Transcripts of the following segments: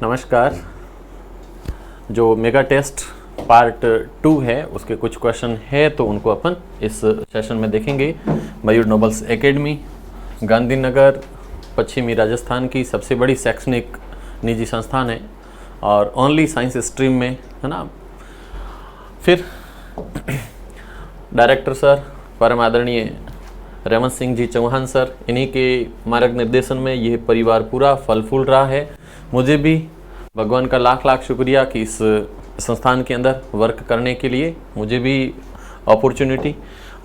नमस्कार। जो mega test part 2 है उसके कुछ क्वेश्चन है तो उनको अपन इस सेशन में देखेंगे। मयूर नोबल्स एकेडमी गांधीनगर पश्चिमी राजस्थान की सबसे बड़ी शैक्षणिक निजी संस्थान है और ओनली साइंस स्ट्रीम में है ना। फिर डायरेक्टर सर परम आदरणीय रेवंत सिंह जी चौहान सर, इन्हीं के मार्गनिर्देशन में यह परिवार पूरा फल फूल रहा है। मुझे भी भगवान का लाख लाख शुक्रिया कि इस संस्थान के अंदर वर्क करने के लिए मुझे भी अपॉर्चुनिटी।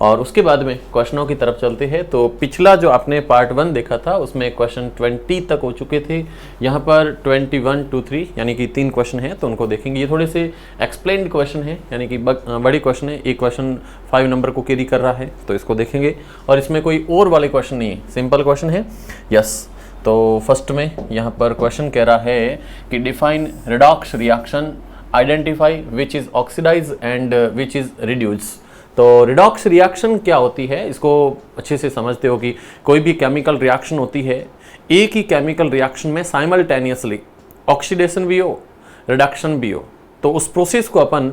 और उसके बाद में क्वेश्चनों की तरफ चलते हैं। तो पिछला जो आपने पार्ट 1 देखा था उसमें क्वेश्चन 20 तक हो चुके थे। यहाँ पर 21 to 3 यानी कि 3 क्वेश्चन हैं तो उनको देखेंगे। ये थोड़े से एक्सप्लेन्ड क्वेश्चन है यानी कि बड़ी क्वेश्चन है। एक क्वेश्चन 5 नंबर को कैरी कर रहा है तो इसको देखेंगे और इसमें कोई और वाले क्वेश्चन नहीं है, सिंपल क्वेश्चन है। यस, तो फर्स्ट में यहाँ पर क्वेश्चन कह रहा है कि define redox reaction, identify which is oxidise and which is reduce. तो रिडॉक्स रिएक्शन क्या होती है इसको अच्छे से समझते हो कि कोई भी केमिकल रिएक्शन होती है, एक ही केमिकल रिएक्शन में साइमल्टेनियसली ऑक्सीडेशन भी हो रिडक्शन भी हो, तो उस प्रोसेस को अपन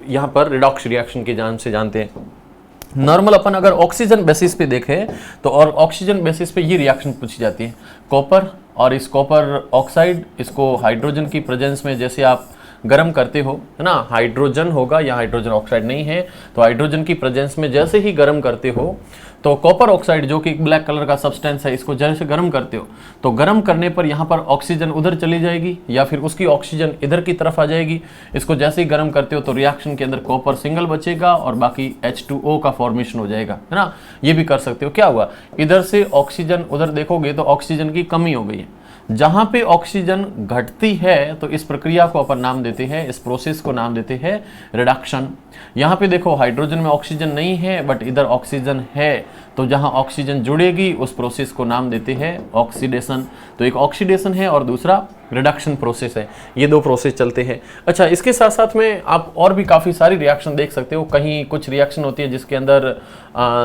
यहाँ पर रिडॉक्स रिएक्शन के नाम से जानते हैं। नॉर्मल अपन अगर ऑक्सीजन बेसिस पे देखें तो और ऑक्सीजन बेसिस पे ये रिएक्शन पूछी जाती है। कॉपर और इस कॉपर ऑक्साइड, इसको हाइड्रोजन की प्रेजेंस में जैसे आप गर्म करते हो है ना, हाइड्रोजन होगा या हाइड्रोजन ऑक्साइड नहीं है तो हाइड्रोजन की प्रेजेंस में जैसे ही गर्म करते हो तो कॉपर ऑक्साइड जो कि ब्लैक कलर का सब्सटेंस है, इसको जैसे गर्म करते हो तो गर्म करने पर यहाँ पर ऑक्सीजन उधर चली जाएगी या फिर उसकी ऑक्सीजन इधर की तरफ आ जाएगी। इसको जैसे ही गर्म करते हो तो रिएक्शन के अंदर कॉपर सिंगल बचेगा और बाकी H2O का फॉर्मेशन हो जाएगा है ना। ये भी कर सकते हो। क्या हुआ, इधर से ऑक्सीजन उधर देखोगे तो ऑक्सीजन की कमी हो गई है। जहां पे ऑक्सीजन घटती है तो इस प्रक्रिया को अपन नाम देते हैं, इस प्रोसेस को नाम देते हैं रिडक्शन। यहाँ पे देखो हाइड्रोजन में ऑक्सीजन नहीं है बट इधर ऑक्सीजन है, तो जहां ऑक्सीजन जुड़ेगी उस प्रोसेस को नाम देते हैं ऑक्सीडेशन। तो एक ऑक्सीडेशन है और दूसरा रिडक्शन प्रोसेस है। ये दो प्रोसेस चलते हैं। अच्छा, इसके साथ साथ में आप और भी काफ़ी सारी रिएक्शन देख सकते हो। कहीं कुछ रिएक्शन होती है जिसके अंदर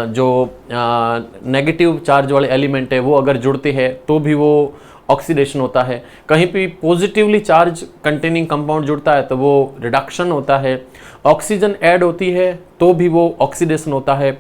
जो नेगेटिव चार्ज वाले एलिमेंट है वो अगर जुड़ते हैं तो भी वो ऑक्सीडेशन होता है। कहीं पे पॉजिटिवली चार्ज कंटेनिंग कंपाउंड जुड़ता है तो वो रिडक्शन होता है। ऑक्सीजन ऐड होती है तो भी वो ऑक्सीडेशन होता है।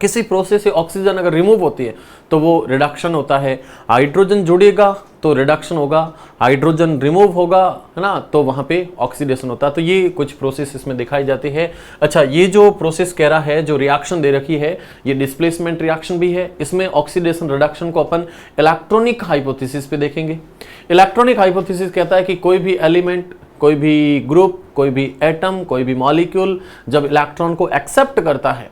किसी प्रोसेस से ऑक्सीजन अगर रिमूव होती है तो वो रिडक्शन होता है। हाइड्रोजन जुड़ेगा तो रिडक्शन होगा, हाइड्रोजन रिमूव होगा है ना तो वहाँ पे ऑक्सीडेशन होता है। तो ये कुछ प्रोसेस इसमें दिखाई जाती है। अच्छा, ये जो प्रोसेस कह रहा है, जो रिएक्शन दे रखी है, ये डिस्प्लेसमेंट रिएक्शन भी है। इसमें ऑक्सीडेशन रिडक्शन को अपन इलेक्ट्रॉनिक हाइपोथेसिस पे देखेंगे। इलेक्ट्रॉनिक हाइपोथेसिस कहता है कि कोई भी एलिमेंट, कोई भी ग्रुप, कोई भी एटम, कोई भी मॉलिक्यूल जब इलेक्ट्रॉन को एक्सेप्ट करता है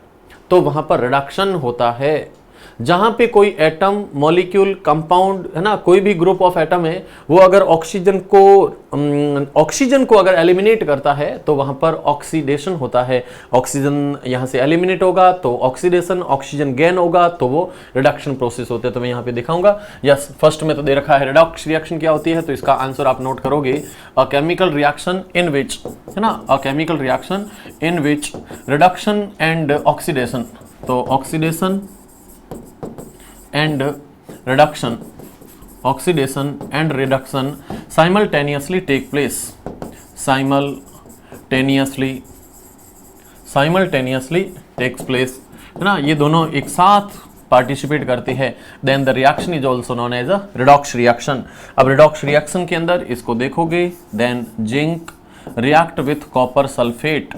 तो वहां पर रिडक्शन होता है। जहां पे कोई एटम, मॉलिक्यूल, कंपाउंड है ना, कोई भी ग्रुप ऑफ एटम है, वो अगर ऑक्सीजन को अगर एलिमिनेट करता है तो वहां पर ऑक्सीडेशन होता है। ऑक्सीजन यहां से एलिमिनेट होगा तो ऑक्सीडेशन, ऑक्सीजन गेन होगा तो वो रिडक्शन प्रोसेस होते हैं। तो मैं यहां पे दिखाऊंगा। यस, फर्स्ट में तो दे रखा है रिडॉक्स रिएक्शन क्या होती है, तो इसका आंसर आप नोट करोगे, अ केमिकल रिएक्शन इन विच है ना, a chemical reaction in which reduction and oxidation. तो oxidation and reduction, oxidation and reduction simultaneously take place, simultaneously takes place है ना। ये दोनों एक साथ पार्टिसिपेट करते हैं। Then the reaction is also known as a redox reaction. अब रिडॉक्स रिएक्शन के अंदर इसको देखोगे, देन zinc react with copper sulphate.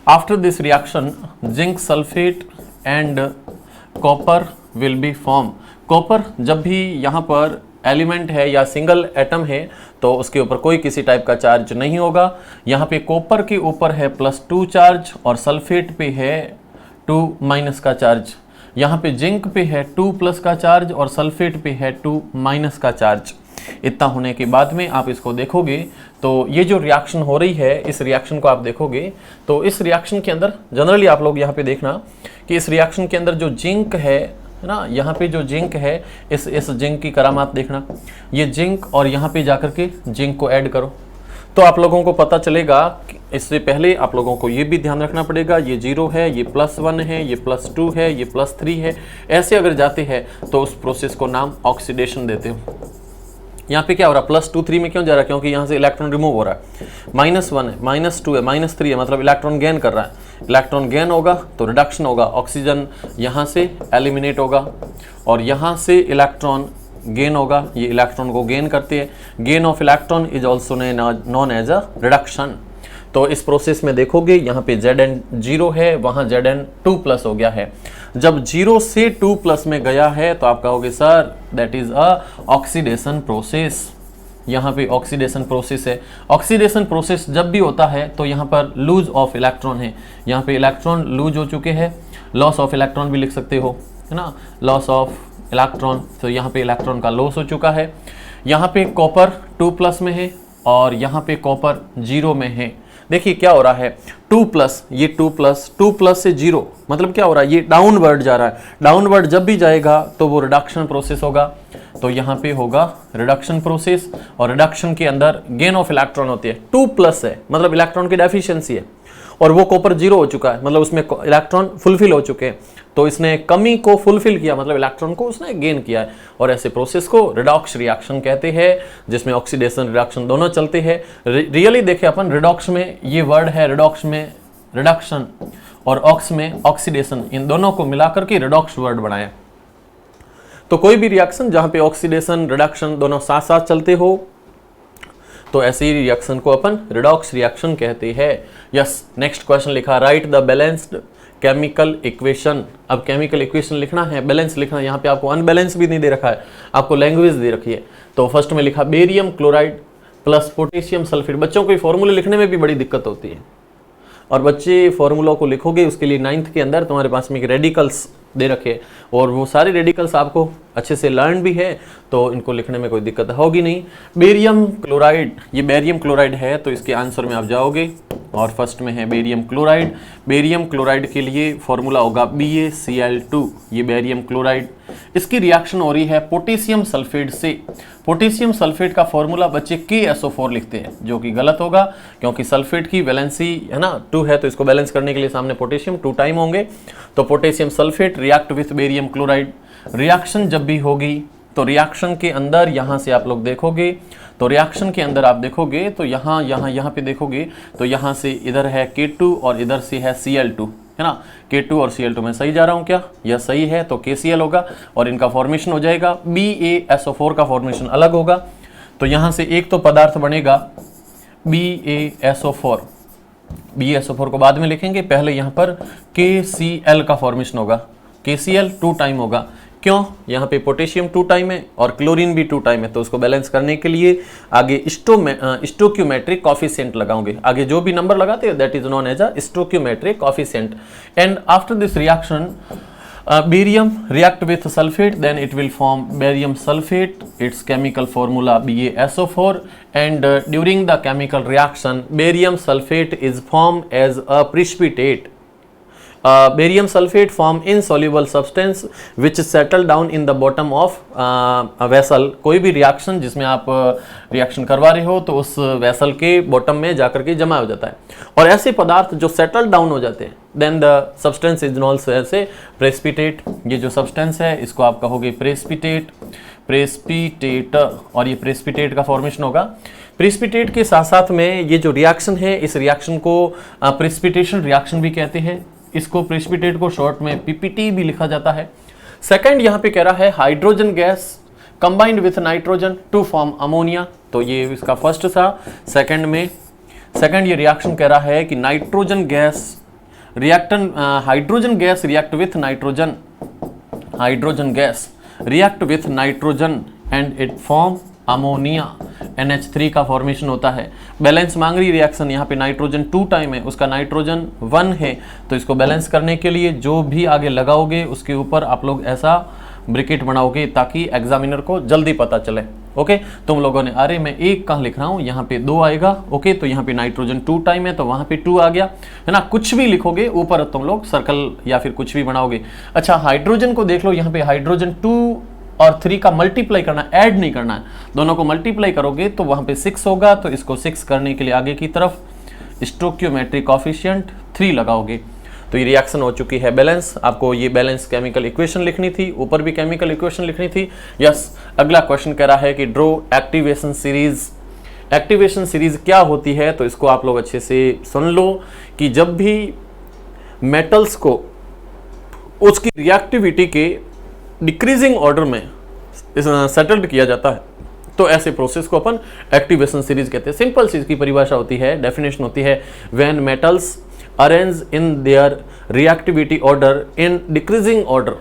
After this reaction zinc sulphate and copper will be form. Copper जब भी यहाँ पर एलिमेंट है या सिंगल एटम है तो उसके ऊपर कोई किसी टाइप का चार्ज नहीं होगा। यहाँ पे कॉपर के ऊपर है +2 चार्ज और सल्फेट पे है 2- का चार्ज। यहाँ पे जिंक पे है 2+ का चार्ज और सल्फेट पे है 2- का चार्ज। इतना होने के बाद में आप इसको देखोगे तो ये जो रिएक्शन हो रही है, इस रिएक्शन को आप देखोगे तो इस रिएक्शन के अंदर जनरली आप लोग यहाँ पे देखना कि इस रिएक्शन के अंदर जो जिंक है ना, यहाँ पे जो जिंक है, इस जिंक की करामात देखना। ये जिंक और यहाँ पे जाकर के जिंक को ऐड करो तो आप लोगों को पता चलेगा। इससे पहले आप लोगों को ये भी ध्यान रखना पड़ेगा, ये 0 है, ये +1 है, ये +2 है, ये +3 है। ऐसे अगर जाते हैं तो उस प्रोसेस को नाम ऑक्सीडेशन देते हो। यहाँ पे क्या हो रहा है, +2 3 में क्यों जा रहा है, क्योंकि यहाँ से इलेक्ट्रॉन रिमूव हो रहा है। -1 है, -2 है, -3 है, मतलब इलेक्ट्रॉन गेन कर रहा है। इलेक्ट्रॉन गेन होगा तो रिडक्शन होगा, ऑक्सीजन यहाँ से एलिमिनेट होगा और यहाँ से इलेक्ट्रॉन गेन होगा, ये इलेक्ट्रॉन को गेन करते हैं। Gain of electron is also known as a reduction. तो इस प्रोसेस में देखोगे यहाँ पे Zn 0 है, वहाँ Zn 2+ हो गया है। जब 0 से 2+ में गया है तो आप कहोगे sir that is a oxidation process. यहाँ पे ऑक्सीडेशन प्रोसेस है। ऑक्सीडेशन प्रोसेस जब भी होता है तो यहाँ पर लूज ऑफ इलेक्ट्रॉन है, यहाँ पे इलेक्ट्रॉन लूज हो चुके हैं, लॉस ऑफ इलेक्ट्रॉन भी लिख सकते हो, है ना, लॉस ऑफ इलेक्ट्रॉन। तो यहाँ पे इलेक्ट्रॉन का लॉस हो चुका है। यहाँ पे कॉपर 2+ में है और यहाँ पे कॉपर 0 में है। देखिए क्या हो रहा है, 2+, ये 2+ से 0, मतलब क्या हो रहा है, ये डाउनवर्ड जा रहा है। डाउनवर्ड जब भी जाएगा तो वो रिडक्शन प्रोसेस होगा। तो यहाँ पे होगा रिडक्शन प्रोसेस और रिडक्शन के अंदर गेन ऑफ इलेक्ट्रॉन होती है। 2+ है मतलब इलेक्ट्रॉन की डेफिशिएंसी है और वो कॉपर 0 हो चुका है, मतलब उसमें इलेक्ट्रॉन फुलफिल हो चुके हैं। तो इसने कमी को फुलफिल किया, मतलब इलेक्ट्रॉन को उसने गेन किया है। और ऐसे प्रोसेस को रिडॉक्स रिएक्शन कहते हैं, जिसमें ऑक्सीडेशन रिडक्शन दोनों चलते हैं। रियली देखें अपन, रिडॉक्स में ये वर्ड है, रिडॉक्स में रिडक्शन और ऑक्स में ऑक्सीडेशन, इन दोनों को मिलाकर के रिडॉक्स वर्ड बनाया। तो कोई भी रिएक्शन जहां पे ऑक्सीडेशन रिडक्शन दोनों साथ साथ चलते हो तो ऐसे ही रिएक्शन को अपन रिडॉक्स रिएक्शन कहते हैं। यस, नेक्स्ट क्वेश्चन लिखा, right the balanced chemical equation. अब केमिकल इक्वेशन लिखना है, बैलेंस लिखना है। यहाँ पे आपको अनबैलेंस भी नहीं दे रखा है, आपको लैंग्वेज दे रखी है। तो फर्स्ट में लिखा barium chloride plus potassium sulphate. बच्चों को फॉर्मूले लिखने में भी बड़ी दिक्कत होती है और बच्चे फॉर्मूलों को लिखोगे उसके लिए 9th के अंदर तुम्हारे पास में एक रेडिकल्स दे रखे और वो सारे रेडिकल्स आपको अच्छे से लर्न भी है, तो इनको लिखने में कोई दिक्कत होगी नहीं। बेरियम क्लोराइड, ये बेरियम क्लोराइड है तो इसके आंसर में आप जाओगे और फर्स्ट में है बेरियम क्लोराइड। बेरियम क्लोराइड के लिए फॉर्मूला होगा BaCl2, ये बेरियम क्लोराइड। इसकी रिएक्शन हो रही है पोटेशियम सल्फेट से। पोटेशियम सल्फेट का फॉर्मूला बच्चे KSO4 लिखते हैं, जो कि गलत होगा क्योंकि सल्फेट की वैलेंसी है ना 2 है, तो इसको बैलेंस करने के लिए सामने पोटेशियम 2 टाइम होंगे। तो potassium sulphate react with barium chloride. Reaction जब भी होगी तो रिएक्शन के अंदर यहाँ से आप लोग देखोगे तो रिएक्शन के अंदर आप देखोगे तो यहाँ पे देखोगे तो यहाँ से इधर है K2 और इधर से है Cl2, है ना। K2 और Cl2 में सही जा रहा हूँ क्या? यह सही है, तो KCl होगा और इनका फॉर्मेशन हो जाएगा BaSO4 का फॉर्मेशन अलग होगा। तो यहाँ से एक तो पदार्थ बनेगा BaSO4, BaSO4 को बाद में लिखेंगे, पहले यहाँ पर KCl का फॉर्मेशन होगा। KCl 2 टाइम होगा, क्यों? यहाँ पे पोटेशियम 2 टाइम है और क्लोरीन भी 2 टाइम है, तो उसको बैलेंस करने के लिए आगे स्टोक्यूमेट्रिक कॉफिशिएंट लगाओगे। आगे जो भी नंबर लगाते हैं that is known as a stoichiometric coefficient. And after this reaction barium react with sulfate, then it will form barium sulfate, its chemical formula BaSO4, and during the chemical reaction barium sulfate is formed as a precipitate. Barium sulfate form insoluble substance which settle down in the bottom of a vessel। कोई भी reaction जिसमें आप reaction करवा रहे हो तो उस vessel के बॉटम में जाकर के जमा हो जाता है और ऐसे पदार्थ जो सेटल डाउन हो जाते हैं then the substance is known से प्रेसिपिटेट। ये जो सब्सटेंस है इसको आप कहोगे प्रेसिपिटेट, प्रेसिपिटेट, और ये प्रेसिपिटेट का फॉर्मेशन होगा। प्रेसिपिटेट के साथ साथ में ये जो रिएक्शन है इस रिएक्शन को प्रेसिपिटेशन रिएक्शन भी कहते हैं। इसको प्रेसिपिटेट को शॉर्ट में PPT भी लिखा जाता है। सेकंड यहाँ पे कह रहा है hydrogen gas combined with nitrogen to form ammonia, तो ये इसका फर्स्ट था। सेकंड ये रिएक्शन कह रहा है कि nitrogen gas hydrogen gas react with nitrogen, hydrogen gas react with nitrogen and it form ammonia, NH3 का फॉर्मेशन होता है। बैलेंस मांग रही रिएक्शन, यहाँ पे नाइट्रोजन 2 टाइम है, उसका नाइट्रोजन 1 है, तो इसको बैलेंस करने के लिए जो भी आगे लगाओगे उसके ऊपर आप लोग ऐसा ब्रैकेट बनाओगे ताकि एग्जामिनर को जल्दी पता चले। ओके, तुम लोगों ने अरे मैं 1 कहाँ लिख रहा हूँ, यहाँ पे 2 आएगा। ओके, तो यहाँ पे नाइट्रोजन 2 टाइम है तो वहाँ पे 2 आ गया, है ना। कुछ भी लिखोगे ऊपर तुम लोग सर्कल या फिर कुछ भी बनाओगे। अच्छा, हाइड्रोजन को देख लो, यहाँ पे हाइड्रोजन 2 और 3 का मल्टीप्लाई करना, ऐड नहीं करना है, दोनों को मल्टीप्लाई करोगे तो वहां पे 6 होगा। तो इसको 6 करने के लिए आगे की तरफ स्टोक्योमेट्रिक कॉफिशिएंट 3 लगाओगे। तो ये रिएक्शन हो चुकी है बैलेंस। आपको ये बैलेंस केमिकल इक्वेशन लिखनी थी, ऊपर भी केमिकल इक्वेशन लिखनी थी। यस, अगला क्वेश्चन कह रहा है कि draw activation series. Activation series क्या होती है, तो इसको आप लोग अच्छे से सुन लो कि जब भी मेटल्स को उसकी रिएक्टिविटी के डिक्रीजिंग ऑर्डर में सेटल्ड किया जाता है तो ऐसे प्रोसेस को अपन एक्टिवेशन सीरीज कहते हैं। सिंपल सी इसकी परिभाषा होती है, डेफिनेशन होती है, when metals arrange in their reactivity order in decreasing order.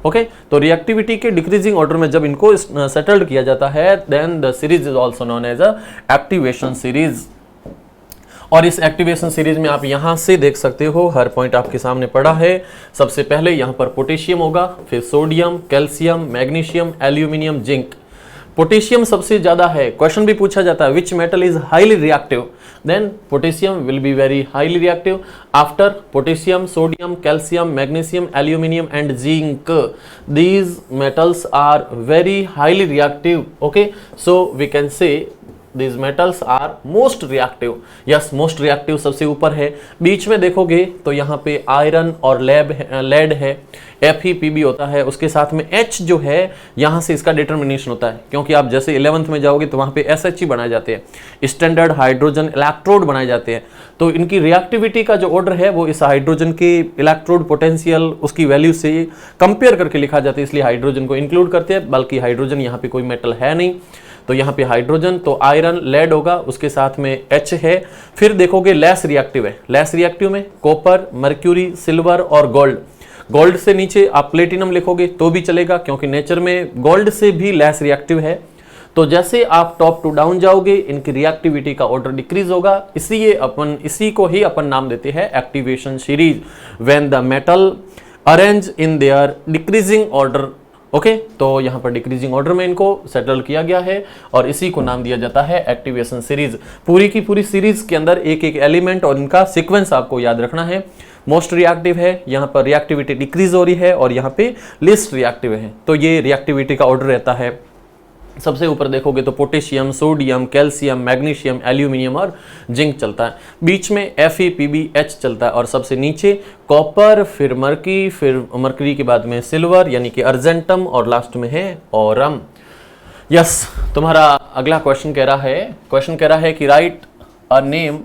Okay, तो रिएक्टिविटी के डिक्रीजिंग ऑर्डर में जब इनको सेटल्ड किया जाता है then the series is also known as a activation series. और इस एक्टिवेशन सीरीज में आप यहां से देख सकते हो, हर पॉइंट आपके सामने पड़ा है। सबसे पहले यहां पर पोटेशियम होगा, फिर sodium, calcium, magnesium, aluminium, zinc. Potassium सबसे ज्यादा है, क्वेश्चन भी पूछा जाता है which metal is highly reactive, then potassium will be very highly reactive. After potassium, sodium, calcium, magnesium, aluminium and zinc, these metals are very highly reactive. Okay, so we can say these metals are most reactive. Yes, most reactive सबसे ऊपर है। बीच में देखोगे तो यहाँ पे iron और lead है, FePb होता है, उसके साथ में H जो है यहाँ से इसका डिटर्मिनेशन होता है, क्योंकि आप जैसे 11th में जाओगे तो वहाँ पे SH बनाए जाते हैं, स्टैंडर्ड हाइड्रोजन इलेक्ट्रोड बनाए जाते हैं। तो इनकी रिएक्टिविटी का जो ऑर्डर है वो इस हाइड्रोजन के इलेक्ट्रोड पोटेंशियल उसकी वैल्यू से कंपेयर करके लिखा जाता है, इसलिए हाइड्रोजन को इंक्लूड करते हैं। बल्कि हाइड्रोजन यहाँ पे कोई मेटल है नहीं, तो यहाँ पे हाइड्रोजन तो आयरन लेड होगा, उसके साथ में H है। फिर देखोगे लेस रिएक्टिव है, लेस रिएक्टिव में कॉपर, मर्क्यूरी, सिल्वर और गोल्ड। गोल्ड से नीचे आप प्लेटिनम लिखोगे तो भी चलेगा, क्योंकि नेचर में गोल्ड से भी लेस रिएक्टिव है। तो जैसे आप टॉप टू डाउन जाओगे इनकी रिएक्टिविटी का ऑर्डर डिक्रीज होगा, इसलिए इसी को ही अपन नाम देते हैं activation series, when the metal arrange in their decreasing order. Okay, तो यहाँ पर डिक्रीजिंग ऑर्डर में इनको सेटल किया गया है और इसी को नाम दिया जाता है एक्टिवेशन सीरीज। पूरी की पूरी सीरीज के अंदर एक एक एलिमेंट और इनका सीक्वेंस आपको याद रखना है। मोस्ट रिएक्टिव है, यहाँ पर रिएक्टिविटी डिक्रीज हो रही है, और यहाँ पे लिस्ट रिएक्टिव है, तो ये रिएक्टिविटी का ऑर्डर रहता है। सबसे ऊपर देखोगे तो potassium, sodium, calcium, magnesium, aluminium और जिंक चलता है। बीच में FePbH चलता है, और सबसे नीचे कॉपर, फिर मर्की, फिर मर्करी के बाद में सिल्वर यानी कि अर्जेंटम, और लास्ट में है औरम। यस, तुम्हारा अगला क्वेश्चन कह रहा है कि right a name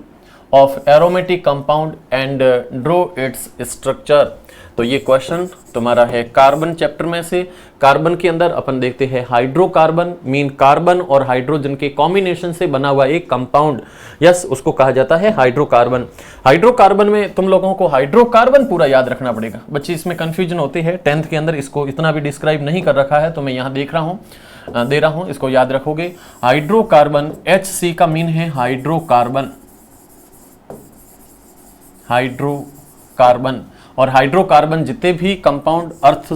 of aromatic compound and draw its structure. तो ये क्वेश्चन तुम्हारा है कार्बन चैप्टर में से। कार्बन के अंदर अपन देखते हैं हाइड्रोकार्बन, मीन कार्बन और हाइड्रोजन के कॉम्बिनेशन से बना हुआ एक कंपाउंड। यस, उसको कहा जाता है हाइड्रोकार्बन। हाइड्रोकार्बन में तुम लोगों को हाइड्रोकार्बन पूरा याद रखना पड़ेगा, बच्चे इसमें कंफ्यूजन होते हैं। 10th के अंदर इसको इतना भी डिस्क्राइब नहीं कर रखा है, तो मैं यहाँ दे रहा हूँ, इसको याद रखोगे। हाइड्रोकार्बन HC का मीन है हाइड्रोकार्बन, हाइड्रोकार्बन। और हाइड्रोकार्बन जितने भी कंपाउंड अर्थ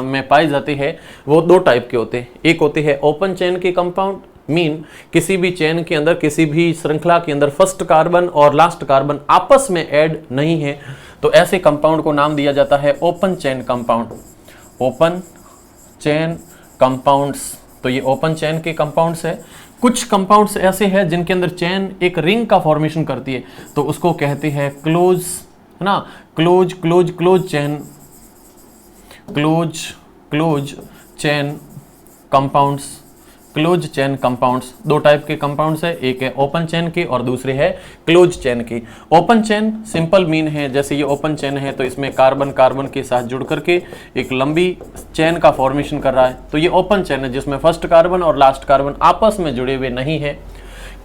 में पाए जाते हैं वो दो टाइप के होते हैं। एक होते हैं ओपन चेन के कंपाउंड, मीन किसी भी चेन के अंदर, किसी भी श्रृंखला के अंदर फर्स्ट कार्बन और लास्ट कार्बन आपस में ऐड नहीं है, तो ऐसे कंपाउंड को नाम दिया जाता है open chain compound, open chain compounds. तो ये ओपन चेन के कंपाउंड्स है। कुछ कंपाउंड्स ऐसे हैं जिनके अंदर चेन एक रिंग का फॉर्मेशन करती है, तो उसको कहते हैं क्लोज, है ना, close chain, close chain compounds. Close chain compounds दो टाइप के कंपाउंड्स है, एक है ओपन चेन के और दूसरे है क्लोज चेन के। ओपन चेन सिंपल मीन है, जैसे ये ओपन चेन है तो इसमें कार्बन कार्बन के साथ जुड़ करके एक लंबी चेन का फॉर्मेशन कर रहा है, तो ये ओपन चेन है जिसमें फर्स्ट कार्बन और लास्ट कार्बन आपस में जुड़े हुए नहीं है।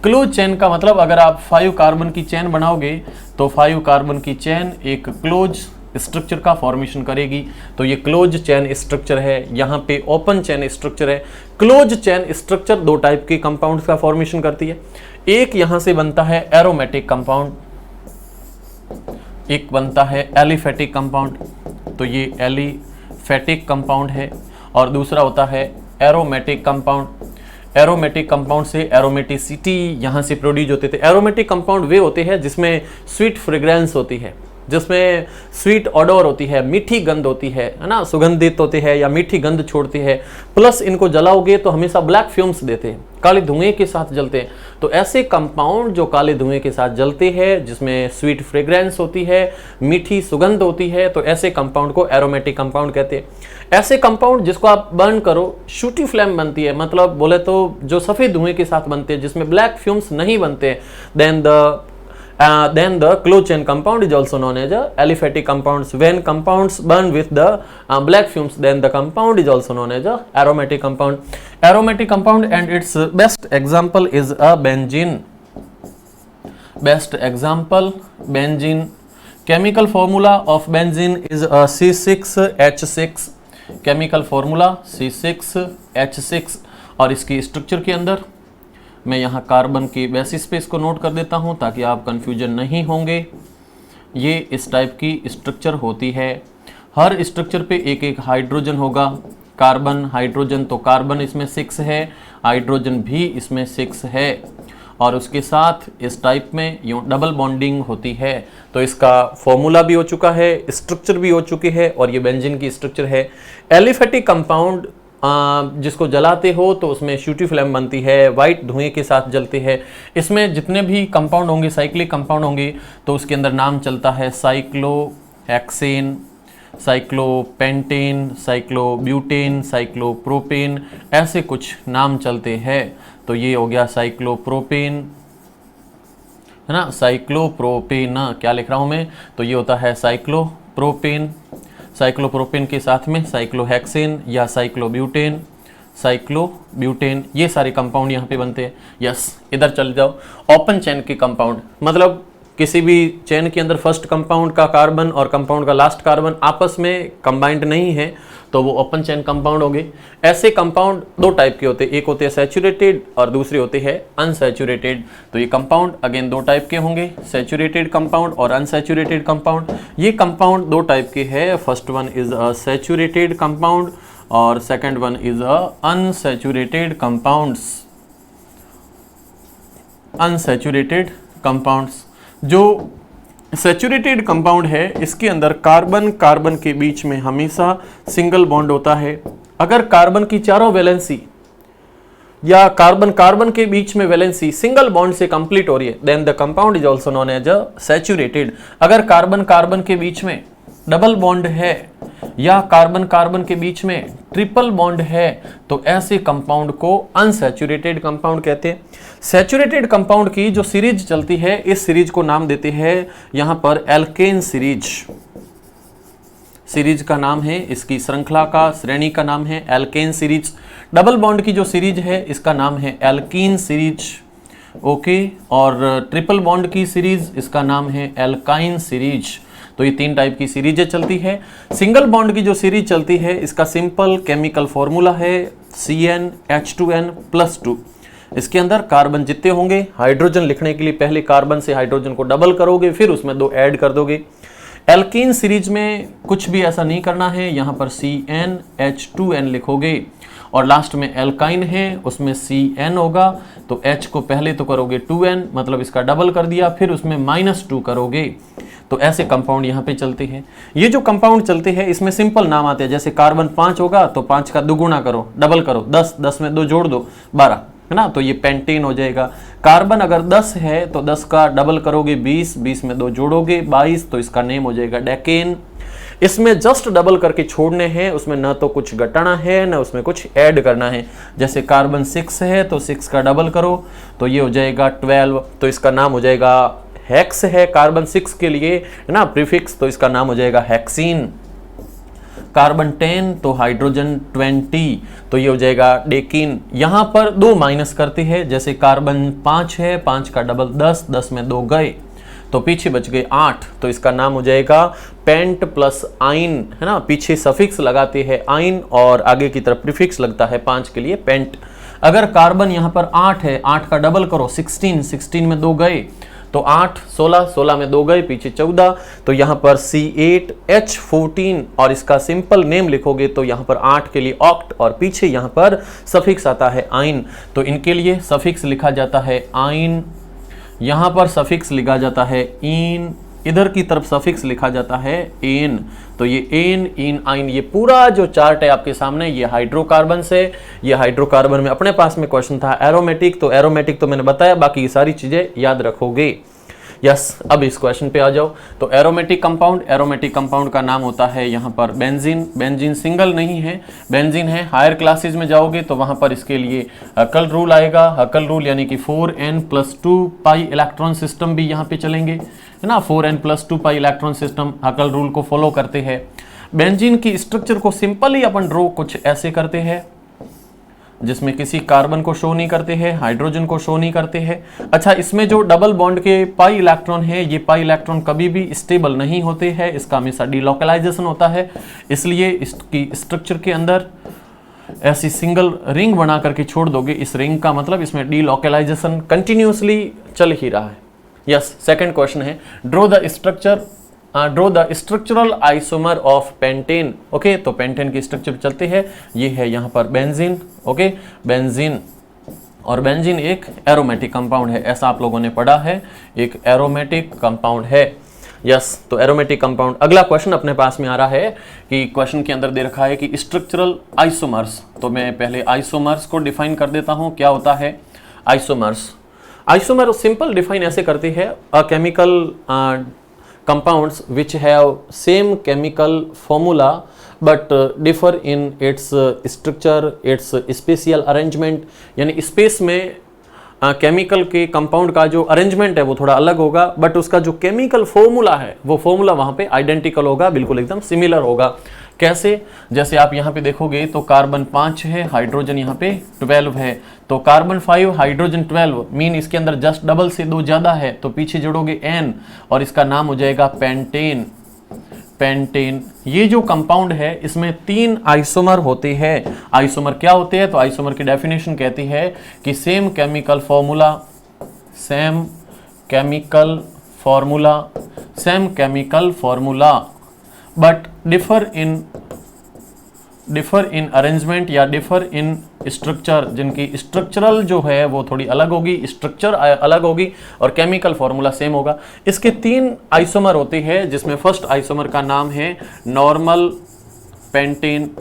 क्लोज चेन का मतलब अगर आप 5 कार्बन की चेन बनाओगे तो 5 कार्बन की चेन एक क्लोज स्ट्रक्चर का फॉर्मेशन करेगी, तो ये क्लोज चेन स्ट्रक्चर है। यहाँ पे ओपन चेन स्ट्रक्चर है। क्लोज चेन स्ट्रक्चर दो टाइप के कंपाउंड्स का फॉर्मेशन करती है। एक यहाँ से बनता है एरोमेटिक कंपाउंड, एक बनता है एलिफेटिक कंपाउंड, तो ये एलिफेटिक कंपाउंड है, और दूसरा होता है एरोमेटिक कंपाउंड। एरोमेटिक कंपाउंड से एरोमेटिसिटी यहाँ से प्रोड्यूस होते थे। एरोमेटिक कंपाउंड वे होते हैं जिसमें स्वीट फ्रेग्रेंस होती है, जिसमें स्वीट ऑडोर होती है, मीठी गंध होती है ना, सुगंधित होती है या मीठी गंध छोड़ती है, प्लस इनको जलाओगे तो हमेशा ब्लैक फ्यूम्स देते हैं, काले धुएं के साथ जलते हैं। तो ऐसे कंपाउंड जो काले धुएं के साथ जलते हैं, जिसमें स्वीट फ्रेग्रेंस होती है, मीठी सुगंध होती है, तो ऐसे कंपाउंड को एरोमेटिक कंपाउंड कहते हैं। ऐसे कंपाउंड जिसको आप बर्न करो, शूटी फ्लेम बनती है, मतलब बोले तो जो सफेद धुएं के साथ बनते हैं, जिसमें ब्लैक फ्यूम्स नहीं बनते, then the close chain compound is also known as aliphatic compounds. When compounds burn with the black fumes, then the compound is also known as aromatic compound. Aromatic compound, and its best example is a benzene. Best example, benzene. Chemical formula of benzene is C6H6. Chemical formula C6H6, और इसकी structure के अंदर मैं यहाँ carbon की basis पे इसको note कर देता हूँ ताकि आप कंफ्यूजन नहीं होंगे। ये इस टाइप की स्ट्रक्चर होती है, हर स्ट्रक्चर पे एक एक हाइड्रोजन होगा, कार्बन हाइड्रोजन, तो कार्बन इसमें 6 है, हाइड्रोजन भी इसमें 6 है, और उसके साथ इस टाइप में यूँ डबल बॉन्डिंग होती है। तो इसका फॉर्मूला भी हो चुका है, स्ट्रक्चर भी हो चुकी है, और ये बेंजीन की स्ट्रक्चर है। एलिफेटिक कंपाउंड जिसको जलाते हो तो उसमें शूटी फ्लेम बनती है, वाइट धुएं के साथ जलते हैं। इसमें जितने भी कंपाउंड होंगे, साइक्लिक कंपाउंड होंगे, तो उसके अंदर नाम चलता है साइक्लोहेक्सेन, साइक्लोपेंटेन, साइक्लोब्यूटेन, साइक्लोप्रोपेन, ऐसे कुछ नाम चलते हैं। तो ये हो गया साइक्लोप्रोपेन, है ना, साइक्लोप्रोपेन, क्या लिख रहा हूँ मैं, तो ये होता है साइक्लोप्रोपेन। साइक्लोप्रोपेन के साथ में साइक्लोहेक्सेन या साइक्लोब्यूटेन, साइक्लोब्यूटेन, ये सारे कंपाउंड यहाँ पे बनते हैं। यस, इधर चल जाओ। ओपन चेन के कंपाउंड, मतलब किसी भी चेन के अंदर फर्स्ट कंपाउंड का कार्बन और कंपाउंड का लास्ट कार्बन आपस में कंबाइंड नहीं है, तो वो ओपन चेन कंपाउंड हो गए। ऐसे कंपाउंड दो टाइप के होते हैं, एक होते हैं सैचुरेटेड और दूसरे होते हैं अनसैचुरेटेड। तो ये कंपाउंड अगेन दो टाइप के होंगे, सैचुरेटेड कंपाउंड और अनसैचुरेटेड कंपाउंड। ये कंपाउंड दो टाइप के हैं, first one is a saturated compound और second one is a unsaturated compounds. Unsaturated compounds, जो सैचुरेटेड कंपाउंड है, इसके अंदर कार्बन कार्बन के बीच में हमेशा सिंगल बॉन्ड होता है। अगर कार्बन की चारों वैलेंसी या कार्बन कार्बन के बीच में वैलेंसी सिंगल बॉन्ड से कंप्लीट हो रही है, then the compound is also known as a saturated. अगर कार्बन कार्बन के बीच में डबल बॉन्ड है या कार्बन कार्बन के बीच में ट्रिपल बॉन्ड है, तो ऐसे कंपाउंड को अनसैचुरेटेड कंपाउंड कहते हैं। सैचुरेटेड कंपाउंड की जो सीरीज चलती है, इस सीरीज को नाम देते हैं यहां पर एल्केन सीरीज। सीरीज का नाम है, इसकी श्रृंखला का, श्रेणी का नाम है एल्केन सीरीज। डबल बॉन्ड की जो सीरीज है, इसका नाम है एल्कीन सीरीज, ओके। और ट्रिपल बॉन्ड की सीरीज, इसका नाम है एल्काइन सीरीज। तो ये तीन टाइप की सीरीजें चलती है। सिंगल बॉन्ड की जो सीरीज चलती है, इसका सिंपल केमिकल फॉर्मूला है CnH2n+2। इसके अंदर कार्बन जितने होंगे, हाइड्रोजन लिखने के लिए पहले कार्बन से हाइड्रोजन को डबल करोगे, फिर उसमें 2 ऐड कर दोगे। एल्कीन सीरीज में कुछ भी ऐसा नहीं करना है, यहाँ पर CnH2n लिखोगे और लास्ट में एल्काइन है, उसमें Cn होगा, तो H को पहले तो करोगे 2n, मतलब इसका डबल कर दिया, फिर उसमें -2 करोगे। तो ऐसे कंपाउंड यहाँ पे चलते हैं। ये जो कंपाउंड चलते हैं, इसमें सिंपल नाम आते हैं, जैसे कार्बन 5 होगा तो 5 का दुगुना करो, डबल करो, 10, 10 में 2 जोड़ दो, 12, है ना, तो ये पेंटेन हो जाएगा। कार्बन अगर 10 है तो 10 का डबल करोगे 20, 20 में 2 जोड़ोगे 22, तो इसका नेम हो जाएगा डेकेन। इसमें जस्ट डबल करके छोड़ने हैं, उसमें न तो कुछ घटाना है न उसमें कुछ ऐड करना है। जैसे कार्बन 6 है तो 6 का डबल करो तो ये हो जाएगा 12, तो इसका नाम हो जाएगा हेक्स है कार्बन 6 के लिए, है ना, प्रीफिक्स, तो इसका नाम हो जाएगा हेक्सीन। कार्बन 10 तो हाइड्रोजन 20, तो ये हो जाएगा डेकीन। यहाँ पर 2 माइनस करते हैं, जैसे कार्बन 5 है, 5 का डबल 10, 10 में 2 गए, तो पीछे बच गए 8, तो इसका नाम हो जाएगा पेंट प्लस आइन, है ना, पीछे सफिक्स लगाते हैं आइन और आगे की तरफ प्रीफिक्स लगता है 5 के लिए पेंट। अगर कार्बन यहाँ पर 8 है, 8 का डबल करो 16, 16 में 2 गए, तो 8, 16, 16 में 2 गए, पीछे 14, तो यहाँ पर C8H14 और इसका सिंपल नेम लिखोगे तो यहाँ पर 8 के लिए ऑक्ट और पीछे यहाँ पर सफिक्स आता है आइन, तो इनके लिए सफिक्स लिखा जाता है आइन, यहाँ पर सफिक्स लिखा जाता है इन, इधर की तरफ सफिक्स लिखा जाता है एन। तो ये एन, इन, आइन, ये पूरा जो चार्ट है आपके सामने, ये हाइड्रोकार्बन से, ये हाइड्रोकार्बन में अपने पास में क्वेश्चन था एरोमेटिक, तो एरोमेटिक तो मैंने बताया, बाकी ये सारी चीजें याद रखोगे। यस, अब इस क्वेश्चन पे आ जाओ। तो एरोमेटिक कंपाउंड का नाम होता है यहाँ पर बेंजीन। बेंजीन सिंगल नहीं है, बेंजीन है। हायर क्लासेज में जाओगे तो वहां पर इसके लिए हकल रूल आएगा। हकल रूल यानी कि 4n+2 पाई इलेक्ट्रॉन सिस्टम भी यहाँ पे चलेंगे, है ना। 4n+2 pi electron system हकल rule को फॉलो करते हैं। बेंजीन की स्ट्रक्चर को सिंपली अपन ड्रॉ कुछ ऐसे करते हैं, जिसमें किसी कार्बन को शो नहीं करते हैं, हाइड्रोजन को शो नहीं करते हैं। अच्छा, इसमें जो डबल बॉन्ड के पाई इलेक्ट्रॉन है, ये पाई इलेक्ट्रॉन कभी भी स्टेबल नहीं होते हैं, इसका हमेशा डिलोकलाइजेशन होता है। इसलिए इसकी स्ट्रक्चर के अंदर ऐसी सिंगल रिंग बना करके छोड़ दोगे, इस रिंग का मतलब इसमें डिलोकलाइजेशन कंटिन्यूसली चल ही रहा है। यस, सेकंड क्वेश्चन है draw the structural isomer of pentane. Okay, तो पेंटेन की स्ट्रक्चर चलते हैं, ये है यहाँ पर बेंजीन। ओके, बेंजीन, और बेंजीन एक एरोमेटिक कंपाउंड है, ऐसा आप लोगों ने पढ़ा है, एक एरोमेटिक कंपाउंड है। यस, तो एरोमेटिक कंपाउंड। अगला क्वेश्चन अपने पास में आ रहा है कि क्वेश्चन के अंदर दे रखा है कि स्ट्रक्चरल आइसोमर्स। तो मैं पहले आइसोमर्स को डिफाइन कर देता हूँ, क्या होता है आइसोमर्स। आइसोमर सिंपल डिफाइन ऐसे करते हैं, a chemical compounds which have same chemical formula but differ in its structure, its spatial arrangement। यानी स्पेस में केमिकल के कंपाउंड का जो अरेंजमेंट है वो थोड़ा अलग होगा, बट उसका जो केमिकल फॉर्मूला है वो फॉर्मूला वहां पे आइडेंटिकल होगा, बिल्कुल एकदम सिमिलर होगा। कैसे? जैसे आप यहाँ पे देखोगे तो कार्बन 5 है, हाइड्रोजन यहाँ पे 12 है, तो कार्बन 5 हाइड्रोजन 12 मीन इसके अंदर जस्ट डबल से 2 ज्यादा है, तो पीछे जोड़ोगे n और इसका नाम हो जाएगा पेंटेन। पेंटेन ये जो कंपाउंड है इसमें 3 आइसोमर होते हैं। आइसोमर क्या होते हैं? तो आइसोमर की डेफिनेशन कहती है कि same chemical formula but differ in arrangement या डिफर इन स्ट्रक्चर, जिनकी स्ट्रक्चरल जो है वो थोड़ी अलग होगी, स्ट्रक्चर अलग होगी और केमिकल फॉर्मूला सेम होगा। इसके 3 आइसोमर होते हैं, जिसमें फर्स्ट आइसोमर का नाम है नॉर्मल पेंटेन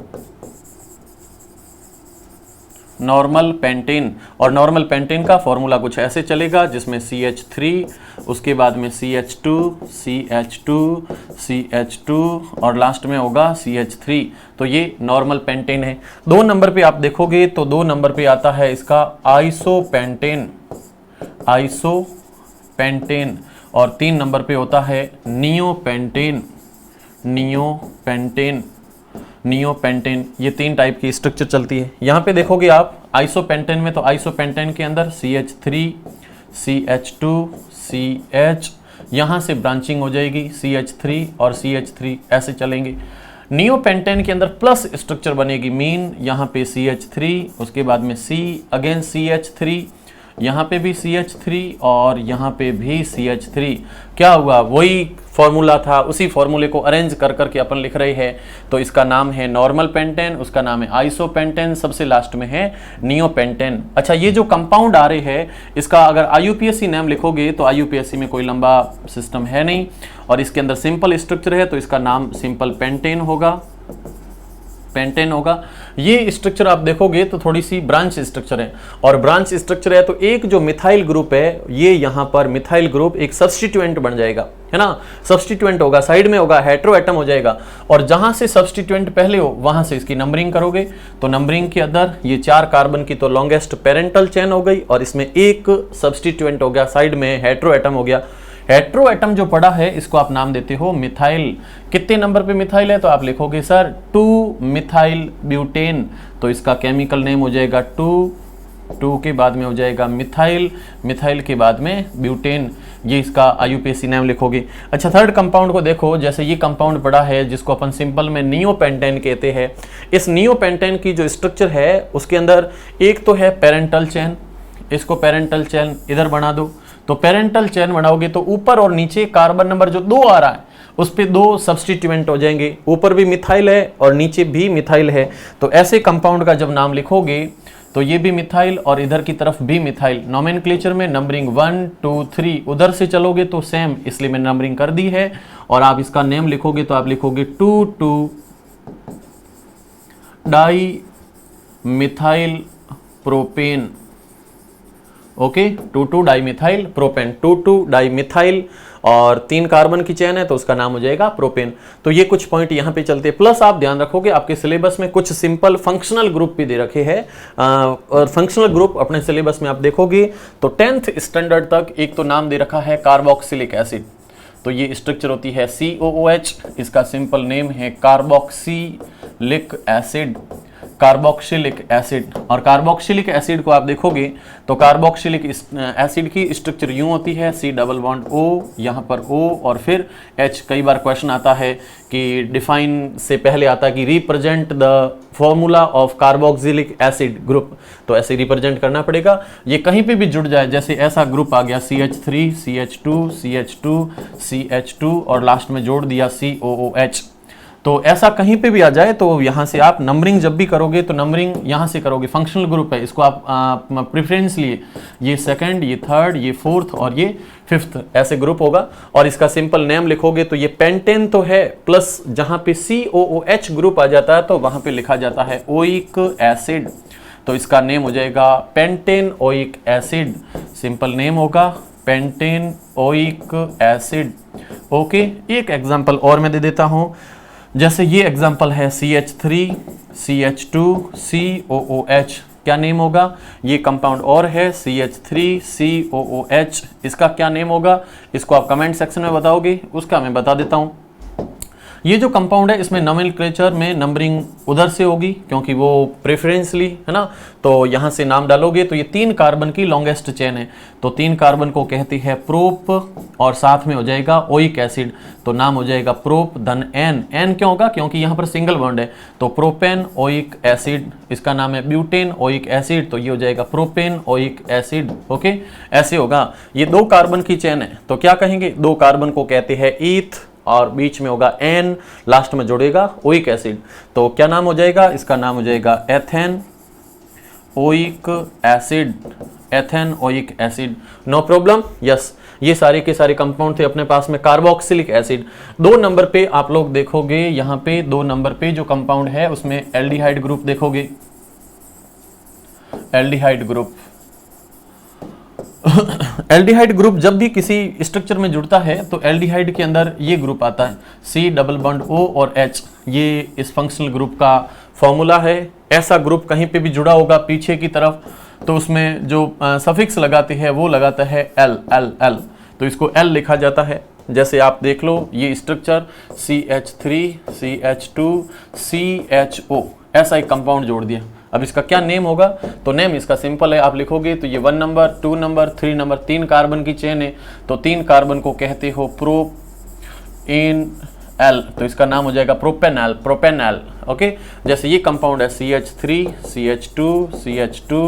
और नॉर्मल पेंटेन का फॉर्मूला कुछ ऐसे चलेगा, जिसमें CH3, उसके बाद में CH2 और लास्ट में होगा CH3। तो ये नॉर्मल पेंटेन है। 2 नंबर पे आप देखोगे तो 2 नंबर पे आता है इसका आइसोपेंटेन और 3 नंबर पे होता है नियोपेंटेन। ये 3 टाइप की स्ट्रक्चर चलती है। यहाँ पे देखोगे आप आइसोपेंटेन में, तो आइसोपेंटेन के अंदर CH3 CH2 CH, यहाँ से ब्रांचिंग हो जाएगी CH3 और CH3 ऐसे चलेंगे। नियोपेंटेन के अंदर प्लस स्ट्रक्चर बनेगी, मीन यहाँ पे CH3, उसके बाद में C अगेन CH3, यहाँ पे भी CH3 और यहाँ पे भी CH3। क्या हुआ? वही फॉर्मूला था, उसी फॉर्मूले को अरेंज कर करके अपन लिख रहे हैं। तो इसका नाम है नॉर्मल पेंटेन, उसका नाम है आइसोपेंटेन, सबसे लास्ट में है नियोपेंटेन। अच्छा, ये जो कंपाउंड आ रहे हैं इसका अगर IUPAC नाम लिखोगे तो IUPAC में कोई लंबा सिस्टम है नहीं और इसके अंदर सिंपल स्ट्रक्चर है, तो इसका नाम सिंपल पेंटेन होगा। ये स्ट्रक्चर आप देखोगे तो थोड़ी सी ब्रांच स्ट्रक्चर है, और ब्रांच स्ट्रक्चर है तो एक जो मिथाइल ग्रुप है, ये यहाँ पर मिथाइल ग्रुप एक सब्स्टिट्यूएंट बन जाएगा, है ना। सब्स्टिट्यूएंट होगा, साइड में होगा, हेटेरो एटम हो जाएगा, और जहां से सब्स्टिट्यूएंट पहले हो वहां से इसकी नंबरिंग करोगे। तो नंबरिंग के अंदर ये 4 कार्बन की तो लॉन्गेस्ट पेरेंटल चेन हो गई, और इसमें एक सब्स्टिट्यूएंट हो गया, साइड में हेटेरो एटम हो गया। हेटेरो एटम जो पड़ा है इसको आप नाम देते हो मिथाइल। कितने नंबर पे मिथाइल है? तो आप लिखोगे सर 2 मिथाइल ब्यूटेन, तो इसका केमिकल नेम हो जाएगा 2 के बाद में हो जाएगा मिथाइल के बाद में ब्यूटेन, ये इसका IUPAC नाम लिखोगे। अच्छा, थर्ड कंपाउंड को देखो, जैसे ये कंपाउंड पड़ा है जिसको अपन सिंपल में नियोपेंटेन कहते हैं। इस नियोपेंटेन की जो स्ट्रक्चर है उसके अंदर एक तो है पेरेंटल चेन, इसको पेरेंटल चेन इधर बना दो, तो पेरेंटल चेन बनाओगे तो ऊपर और नीचे कार्बन नंबर जो 2 आ रहा है उस पे 2 सब्स्टिट्यूएंट हो जाएंगे, ऊपर भी मिथाइल है और नीचे भी मिथाइल है। तो ऐसे कंपाउंड का जब नाम लिखोगे तो ये भी मिथाइल और इधर की तरफ भी मिथाइल। नोमेनक्लेचर में नंबरिंग 1 2 3 उधर से चलोगे तो सेम, इसलिए मैंने नंबरिंग कर दी है। और आप इसका नेम लिखोगे तो आप लिखोगे 2,2 di methyl propane. Okay, 2,2 di methyl propane, 2,2 di methyl और 3 कार्बन की चेन है तो उसका नाम हो जाएगा प्रोपेन। तो ये कुछ पॉइंट यहां पे चलते हैं। प्लस आप ध्यान रखोगे आपके सिलेबस में कुछ सिंपल फंक्शनल ग्रुप भी दे रखे हैं, और फंक्शनल ग्रुप अपने सिलेबस में आप देखोगे तो 10th स्टैंडर्ड तक एक तो नाम दे रखा है कार्बोक्सिलिक एसिड। तो ये स्ट्रक्चर होती है COOH, इसका सिंपल नेम है कार्बोक्सिलिक एसिड, कार्बोक्सिलिक एसिड। और कार्बोक्सिलिक एसिड को आप देखोगे तो कार्बोक्सिलिक एसिड की स्ट्रक्चर यूं होती है, C डबल बॉन्ड O, यहाँ पर O और फिर H। कई बार क्वेश्चन आता है कि डिफाइन से पहले आता है कि represent the formula of carboxylic acid group, तो ऐसे रिप्रेजेंट करना पड़ेगा। ये कहीं पे भी जुड़ जाए, जैसे ऐसा ग्रुप आ गया CH3 CH2 CH2 CH2 और लास्ट में जोड़ दिया COOH, तो ऐसा कहीं पे भी आ जाए तो यहाँ से आप नंबरिंग जब भी करोगे तो नंबरिंग यहाँ से करोगे। फंक्शनल ग्रुप है, इसको आप प्रेफरेंस लिए, ये सेकंड, ये थर्ड, ये फोर्थ और ये फिफ्थ, ऐसे ग्रुप होगा। और इसका सिंपल नेम लिखोगे तो ये पेंटेन तो है, प्लस जहाँ पे COOH ग्रुप आ जाता है तो वहाँ पे लिखा जाता है ओइक एसिड, तो इसका नेम हो जाएगा pentane oic acid. Simple name होगा पेंटेन ओइक एसिड। ओके, एक एग्जाम्पल और मैं दे देता हूँ। जैसे ये एग्जाम्पल है CH3 CH2 COOH, क्या नेम होगा? ये कंपाउंड और है CH3 COOH, इसका क्या नेम होगा? इसको आप कमेंट सेक्शन में बताओगे, उसका मैं बता देता हूँ। ये जो कंपाउंड है इसमें नोमेनक्लेचर में नंबरिंग उधर से होगी क्योंकि वो प्रेफरेंसली है ना, तो यहाँ से नाम डालोगे तो ये 3 कार्बन की लॉन्गेस्ट चेन है, तो 3 कार्बन को कहती है प्रोप और साथ में हो जाएगा ओइक एसिड, तो नाम हो जाएगा प्रोप धन एन। एन क्यों होगा? क्योंकि यहाँ पर सिंगल बॉन्ड है, तो प्रोपेन ओइक एसिड, इसका नाम है ब्यूटेन ओइक एसिड, तो ये हो जाएगा प्रोपेन ओइक एसिड। ओके, ऐसे होगा। ये 2 कार्बन की चेन है तो क्या कहेंगे? 2 कार्बन को कहते हैं ईथ और बीच में होगा एन, लास्ट में जोड़ेगा ओइक एसिड, तो क्या नाम हो जाएगा? इसका नाम हो जाएगा ethanoic acid, ethanoic acid. No problem, yes. ये सारे के सारे कंपाउंड थे अपने पास में कार्बोक्सिलिक एसिड। 2 नंबर पे आप लोग देखोगे, यहाँ पे 2 नंबर पे जो कंपाउंड है उसमें एल्डिहाइड ग्रुप देखोगे, एल्डिहाइड ग्रुप। एल्डिहाइड ग्रुप जब भी किसी स्ट्रक्चर में जुड़ता है तो एल्डिहाइड के अंदर ये ग्रुप आता है C डबल बॉन्ड O और H, ये इस फंक्शनल ग्रुप का फॉर्मूला है। ऐसा ग्रुप कहीं पे भी जुड़ा होगा पीछे की तरफ तो उसमें जो सफिक्स लगाते हैं वो लगाता है L L L, तो इसको L लिखा जाता है। जैसे आप देख लो ये स्ट्रक्चर CH3 CH2 CHO, ऐसा एक कंपाउंड जोड़ दिया। अब इसका क्या नेम होगा? तो नेम इसका सिंपल है, आप लिखोगे तो ये 1 नंबर 2 नंबर 3 नंबर 3 कार्बन की चेन है, तो 3 कार्बन को कहते हो प्रोपेन एल, तो इसका नाम हो जाएगा प्रोपेनल, प्रोपेनल। ओके, जैसे ये कंपाउंड है CH3 CH2 CH2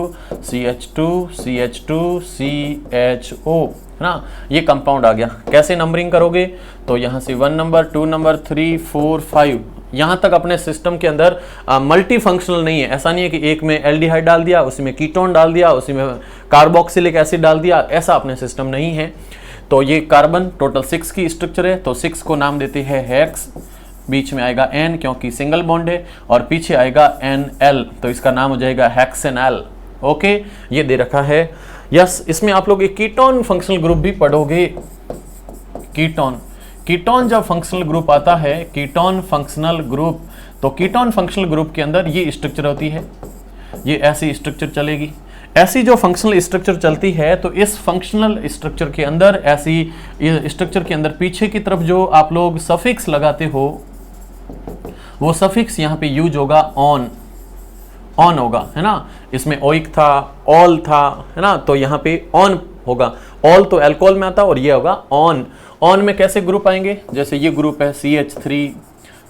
CH2 CH2 CHO, है ना, ये कंपाउंड आ गया। कैसे नंबरिंग करोगे? तो यहाँ से 1 नंबर 2 नंबर 3 4 5, यहाँ तक अपने सिस्टम के अंदर मल्टी फंक्शनल नहीं है। ऐसा नहीं है कि एक में एल्डिहाइड डाल दिया, उसी में कीटोन डाल दिया, उसी में कार्बोक्सिलिक एसिड डाल दिया, ऐसा अपने सिस्टम नहीं है। तो ये कार्बन टोटल 6 की स्ट्रक्चर है, तो 6 को नाम देते हैं हेक्स, बीच में आएगा N क्योंकि सिंगल बॉन्ड है और पीछे आएगा NL, तो इसका नाम हो जाएगा हेक्सेनल। ओके, ये दे रखा है। यस, इसमें आप लोग एक कीटोन फंक्शनल ग्रुप भी पढ़ोगे। कीटोन, कीटोन जब फंक्शनल ग्रुप आता है, कीटोन फंक्शनल ग्रुप, तो कीटोन फंक्शनल ग्रुप के अंदर ये स्ट्रक्चर होती है, ये ऐसी स्ट्रक्चर चलेगी। ऐसी जो फंक्शनल स्ट्रक्चर चलती है तो इस फंक्शनल स्ट्रक्चर के अंदर, ऐसी स्ट्रक्चर के अंदर पीछे की तरफ जो आप लोग सफिक्स लगाते हो वो सफिक्स यहाँ पे यूज होगा ऑन, ऑन होगा, है ना। इसमें ओइक था, ऑल था, है ना, तो यहाँ पे ऑन होगा। ऑल तो अल्कोहल में आता और ये होगा ऑन। ऑन में कैसे ग्रुप आएंगे? जैसे ये ग्रुप है CH3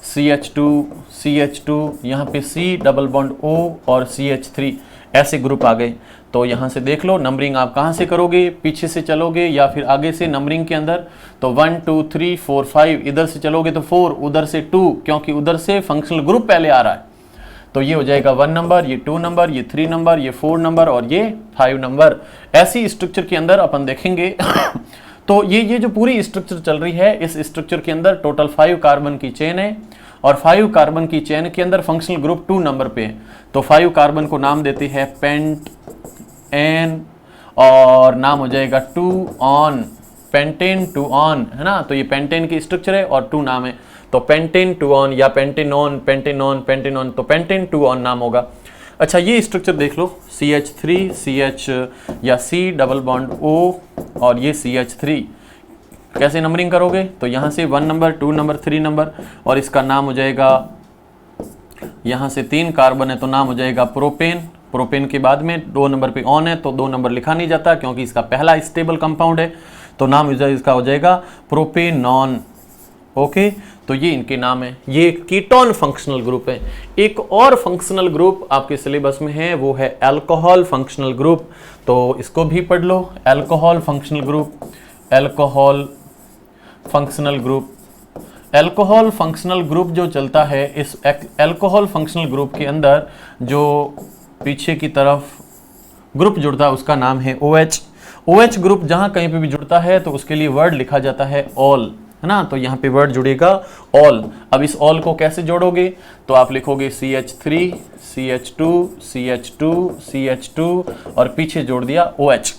CH2 CH2, यहाँ पे C डबल बॉन्ड O और CH3, ऐसे ग्रुप आ गए। तो यहाँ से देख लो नंबरिंग आप कहाँ से करोगे, पीछे से चलोगे या फिर आगे से नंबरिंग के अंदर, तो 1 2 3 4 5, इधर से चलोगे तो 4, उधर से 2 क्योंकि उधर से फंक्शनल ग्रुप पहले आ रहा है, तो ये हो जाएगा 1 नंबर, ये 2 नंबर, ये 3 नंबर, ये 4 नंबर और ये 5 नंबर। ऐसी स्ट्रक्चर के अंदर अपन देखेंगे तो ये जो पूरी स्ट्रक्चर चल रही है, इस स्ट्रक्चर के अंदर टोटल 5 कार्बन की चेन है और 5 कार्बन की चेन के अंदर फंक्शनल ग्रुप 2 नंबर पे है। तो 5 कार्बन को नाम देते हैं पेंट एन और नाम हो जाएगा 2 ऑन, पेंटेन 2 ऑन, है ना। तो ये पेंटेन की स्ट्रक्चर है और 2 नाम है, तो पेंटेन 2 ऑन या पेंटेनॉन, पेंटेनॉन, पेंटेनॉन, तो पेंटेन 2 ऑन नाम होगा। अच्छा, ये स्ट्रक्चर देख लो, CH3 CH या C डबल बॉन्ड O और ये CH3, कैसे नंबरिंग करोगे? तो यहाँ से 1 नंबर, 2 नंबर, 3 नंबर और इसका नाम हो जाएगा, यहाँ से 3 कार्बन है तो नाम हो जाएगा प्रोपेन। प्रोपेन के बाद में 2 नंबर पे ऑन है तो 2 नंबर लिखा नहीं जाता क्योंकि इसका पहला स्टेबल कंपाउंड है, तो नाम इसका हो जाएगा प्रोपेनॉन। ओके, तो ये इनके नाम है। ये कीटोन फंक्शनल ग्रुप है। एक और फंक्शनल ग्रुप आपके सिलेबस में है, वो है अल्कोहल फंक्शनल ग्रुप, तो इसको भी पढ़ लो। Alcohol functional group, alcohol functional group, alcohol functional group जो चलता है, इस अल्कोहल फंक्शनल ग्रुप के अंदर जो पीछे की तरफ ग्रुप जुड़ता है उसका नाम है OH। OH ग्रुप जहां कहीं पे भी जुड़ता है तो उसके लिए वर्ड लिखा जाता है ऑल, है ना। तो यहाँ पे वर्ड जुड़ेगा ऑल। अब इस ऑल को कैसे जोड़ोगे? तो आप लिखोगे CH3 CH2 CH2 CH2 और पीछे जोड़ दिया OH।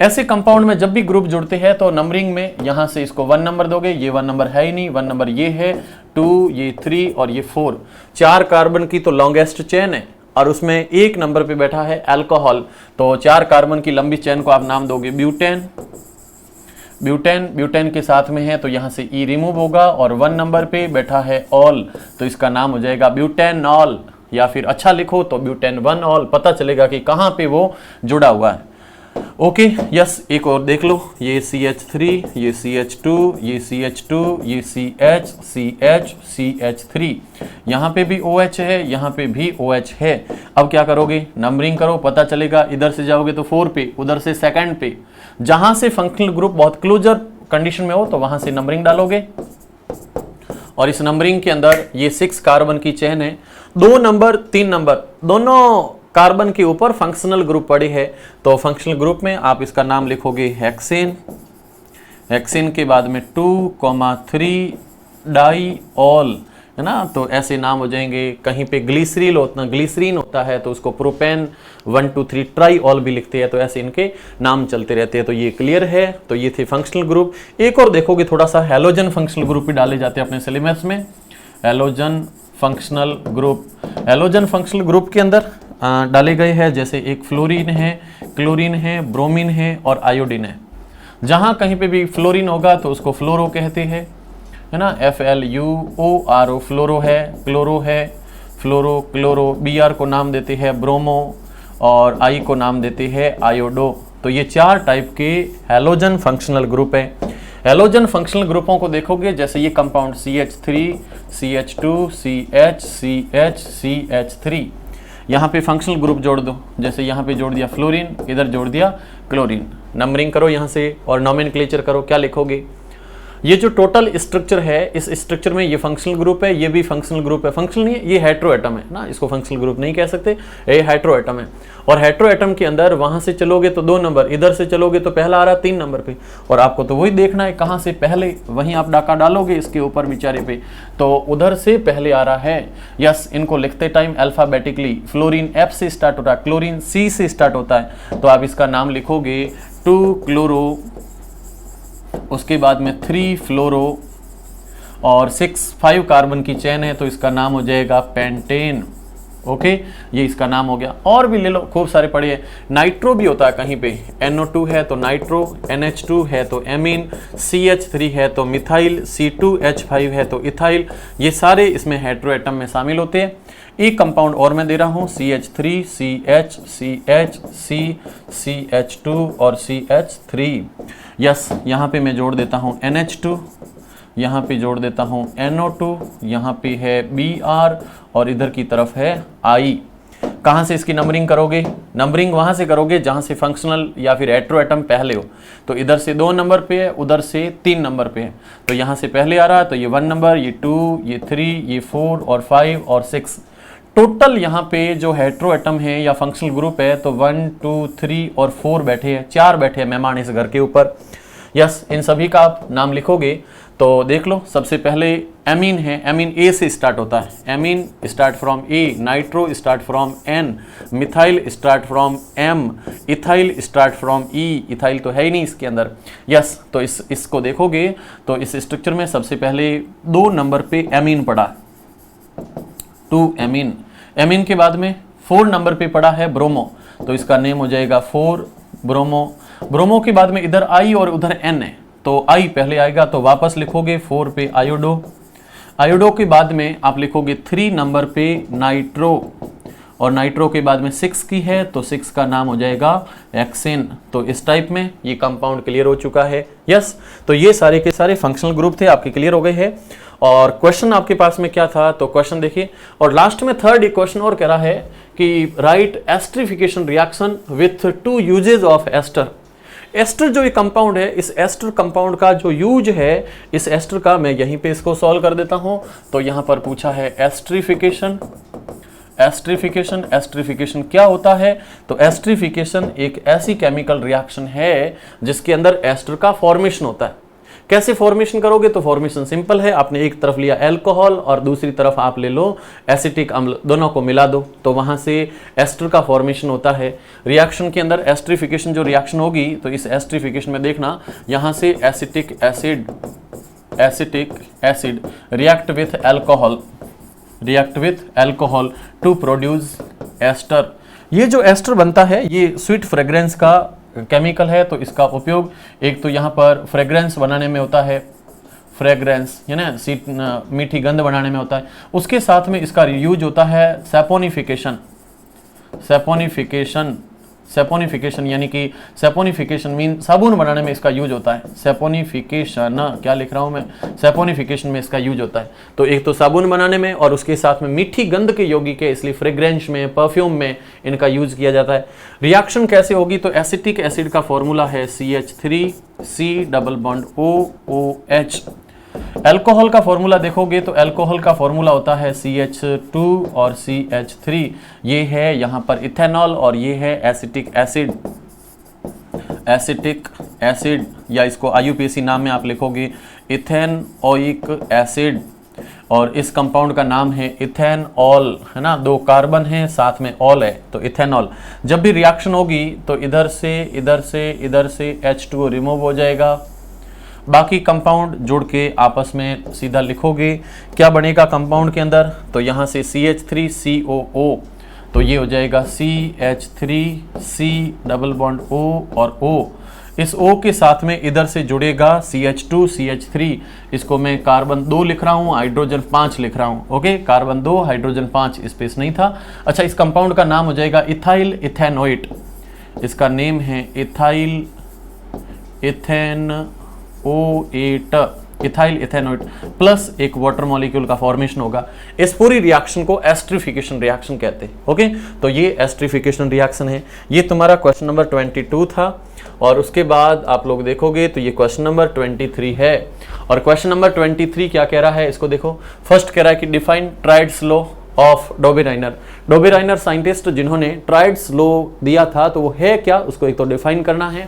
ऐसे कंपाउंड में जब भी ग्रुप जुड़ते हैं तो नंबरिंग में यहाँ से इसको 1 नंबर दोगे, ये 1 नंबर है ही नहीं, 1 नंबर ये है, 2, ये 3 और ये 4। 4 कार्बन की तो लॉन्गेस्ट चेन है और उसमें 1 नंबर पे बैठा है अल्कोहल, तो 4 कार्बन की लंबी चेन को आप नाम दोगे ब्यूटेन। ब्यूटेन, ब्यूटेन के साथ में है तो यहाँ से E रिमूव होगा और 1 नंबर पे बैठा है ऑल, तो इसका नाम हो जाएगा ब्यूटेनॉल, या फिर अच्छा लिखो तो ब्यूटेन 1 ऑल, पता चलेगा कि कहाँ पे वो जुड़ा हुआ है। ओके, यस, एक और देख लो, ये CH3, ये CH2, ये CH2, ये CH, CH, CH3, यहाँ पे भी OH है, यहाँ पे भी OH है। अब क्या करोगे? नंबरिंग करो, पता चलेगा। इधर से जाओगे तो 4 पे, उधर से सेकंड पे, जहां से फंक्शनल ग्रुप बहुत क्लोजर कंडीशन में हो तो वहां से नंबरिंग डालोगे और इस नंबरिंग के अंदर ये 6 कार्बन की चेन है। 2 नंबर 3 नंबर दोनों कार्बन के ऊपर फंक्शनल ग्रुप पड़े हैं, तो फंक्शनल ग्रुप में आप इसका नाम लिखोगे हेक्सेन। हेक्सेन के बाद में 2,3 डाईऑल, है ना। तो ऐसे नाम हो जाएंगे। कहीं पे ग्लिसरीन होता है तो उसको प्रोपेन 1, 2, 3 ट्राईऑल भी लिखते हैं, तो ऐसे इनके नाम चलते रहते हैं। तो ये क्लियर है। तो ये थे फंक्शनल ग्रुप। एक और देखोगे थोड़ा सा, हैलोजन फंक्शनल ग्रुप भी डाले जाते हैं अपने सिलेबस में। Halogen functional group, halogen functional group के अंदर डाले गए हैं, जैसे एक फ्लोरीन है, क्लोरीन है, ब्रोमीन है और आयोडीन है। जहां कहीं पे भी फ्लोरीन होगा तो उसको फ्लोरो कहते हैं, है ना। FLUORO फ्लोरो है, क्लोरो है, फ्लोरो, क्लोरो। BR को नाम देते हैं ब्रोमो और I को नाम देते हैं आयोडो। तो ये 4 टाइप के हैलोजन फंक्शनल ग्रुप है। हैलोजन फंक्शनल ग्रुपों को देखोगे, जैसे ये compound CH3 CH2 CH CH CH3, यहाँ पे फंक्शनल ग्रुप जोड़ दो। जैसे यहाँ पे जोड़ दिया फ्लोरीन, इधर जोड़ दिया क्लोरीन। नंबरिंग करो यहाँ से और नोमेनक्लेचर करो, क्या लिखोगे? ये जो टोटल स्ट्रक्चर है, इस स्ट्रक्चर में ये फंक्शनल ग्रुप है, ये भी फंक्शनल ग्रुप है। फंक्शनल नहीं है, ये हेट्रो एटम है ना, इसको फंक्शनल ग्रुप नहीं कह सकते, ये हेट्रो एटम है। और हेट्रो एटम के अंदर वहां से चलोगे तो 2 नंबर, इधर से चलोगे तो पहला आ रहा 3 नंबर पे, और आपको तो वही देखना है कहाँ से पहले, वहीं आप डाका डालोगे इसके ऊपर बेचारे पे, तो उधर से पहले आ रहा है। यस, इनको लिखते टाइम अल्फाबेटिकली, फ्लोरीन F से स्टार्ट होता है, क्लोरीन C से स्टार्ट होता है, तो आप इसका नाम लिखोगे 2 क्लोरो, उसके बाद में 3 फ्लोरो और 5 कार्बन की चेन है तो इसका नाम हो जाएगा पेंटेन। ओके, ये इसका नाम हो गया। और भी ले लो, खूब सारे पड़े हैं। नाइट्रो भी होता है कहीं पे, NO2 है तो नाइट्रो, NH2 है तो एमीन, CH3 है तो मिथाइल, C2H5 है तो इथाइल। ये सारे इसमें हेट्रो एटम में शामिल होते हैं। एक कंपाउंड और मैं दे रहा हूँ, CH3 CH CH C CH2 और CH3। यस, यहाँ पे मैं जोड़ देता हूँ NH2, यहाँ पे जोड़ देता हूँ NO2, यहाँ पे है Br और इधर की तरफ है I। कहाँ से इसकी नंबरिंग करोगे? नंबरिंग वहाँ से करोगे जहाँ से फंक्शनल या फिर हेट्रो एटम पहले हो। तो इधर से 2 नंबर पे है, उधर से 3 नंबर पे है, तो यहाँ से पहले आ रहा है तो ये 1 नंबर, ये 2, ये 3, ये 4 और 5 और 6। टोटल यहाँ पे जो हेट्रो एटम है या फंक्शनल ग्रुप है तो 1 2 3 और 4 बैठे हैं, 4 बैठे हैं मेहमान इस घर के ऊपर। यस, इन सभी का आप नाम लिखोगे तो देख लो। सबसे पहले एमीन है, एमीन ए से स्टार्ट होता है, amine start from A, nitro start from N, methyl start from M, ethyl start from E, ethyl तो है ही नहीं इसके अंदर। यस, तो इसको देखोगे तो इस स्ट्रक्चर में सबसे पहले 2 नंबर पे एमीन पड़ा, 2 एमीन। एमीन के बाद में 4 नंबर पे पड़ा है ब्रोमो, तो इसका नेम हो जाएगा 4 ब्रोमो। ब्रोमो के बाद में इधर आई और उधर एन है, तो आई पहले आएगा तो वापस लिखोगे 4 पे आयोडो। आयोडो के बाद में आप लिखोगे 3 नंबर पे नाइट्रो, और नाइट्रो के बाद में 6 की है तो 6 का नाम हो जाएगा एक्सेन। तो इस टाइप में ये कंपाउंड क्लियर हो चुका है। यस, तो ये सारे के सारे फंक्शनल ग्रुप थे आपके, क्लियर हो गए हैं। और क्वेश्चन आपके पास में क्या था, तो क्वेश्चन देखिए, और लास्ट में थर्ड एक क्वेश्चन और कह रहा है कि write esterification reaction with 2 uses of ester. Ester जो ये कंपाउंड है, इस एस्टर कंपाउंड का जो यूज है, इस एस्टर का मैं यहीं पे इसको सॉल्व कर देता हूं। तो यहां पर पूछा है एस्टरिफिकेशन। एस्टरिफिकेशन, एस्टरिफिकेशन क्या होता है, तो एस्टरिफिकेशन एक ऐसी केमिकल रिएक्शन है जिसके अंदर एस्टर का फॉर्मेशन होता है। कैसे फॉर्मेशन करोगे, तो फॉर्मेशन सिंपल है, आपने एक तरफ लिया अल्कोहल और दूसरी तरफ आप ले लो एसिटिक अम्ल, दोनों को मिला दो तो वहां से एस्टर का फॉर्मेशन होता है। रिएक्शन के अंदर एस्टरिफिकेशन जो रिएक्शन होगी, तो इस एस्टरिफिकेशन में देखना यहां से acetic acid react with alcohol to produce ester. ये जो एस्टर बनता है ये स्वीट फ्रेग्रेंस का केमिकल है, तो इसका उपयोग एक तो यहाँ पर फ्रेग्रेंस बनाने में होता है, फ्रेग्रेंस है ना, मीठी गंध बनाने में होता है। उसके साथ में इसका यूज होता है सैपोनिफिकेशन। सैपोनिफिकेशन यानी कि सैपोनिफिकेशन मीन साबुन बनाने में इसका यूज होता है। सैपोनिफिकेशन, क्या लिख रहा हूं मैं, सैपोनिफिकेशन में इसका यूज होता है। तो एक तो साबुन बनाने में और उसके साथ में मीठी गंध के यौगिक है, इसलिए फ्रेग्रेंस में, परफ्यूम में इनका यूज किया जाता है। रिएक्शन कैसे होगी, तो एसिटिक एसिड का फॉर्मूला है CH3C+OOH। अल्कोहल का फॉर्मूला देखोगे तो अल्कोहल का फॉर्मूला होता है CH2 और CH3। ये है यहाँ पर इथेनॉल और ये है एसिटिक एसिड या इसको IUPAC नाम में आप लिखोगे इथेनोइक एसिड, और इस कंपाउंड का नाम है इथेनॉल, है ना, 2 कार्बन है साथ में ऑल है तो इथेनॉल। जब भी रिएक्शन होगी तो इधर से H2O रिमूव हो जाएगा, बाकी कंपाउंड जोड़ के आपस में सीधा लिखोगे क्या बनेगा कंपाउंड के अंदर, तो यहाँ से CH3COO, तो ये हो जाएगा CH3C+O और O। इस O के साथ में इधर से जुड़ेगा CH2 CH3, इसको मैं कार्बन 2 लिख रहा हूँ, हाइड्रोजन 5 लिख रहा हूँ। ओके, कार्बन 2 हाइड्रोजन 5, स्पेस नहीं था। अच्छा, इस कंपाउंड का नाम हो जाएगा इथाइल इथेनोइट। इसका नेम है इथाइल इथेनोइट प्लस एक वाटर मॉलिक्यूल का फॉर्मेशन होगा। इस पूरी रिएक्शन को एस्टरिफिकेशन रिएक्शन कहते हैं। ओके, तो ये एस्टरिफिकेशन रिएक्शन है। ये तुम्हारा क्वेश्चन नंबर 22 था, और उसके बाद आप लोग देखोगे तो ये क्वेश्चन नंबर 23 है। और क्वेश्चन नंबर 23 क्या कह रहा है, इसको देखो। फर्स्ट कह रहा है कि define triads law of Dobereiner. Dobereiner scientist जिन्होंने ट्राइड्स लॉ दिया था, तो वो है क्या, उसको एक तो डिफाइन करना है।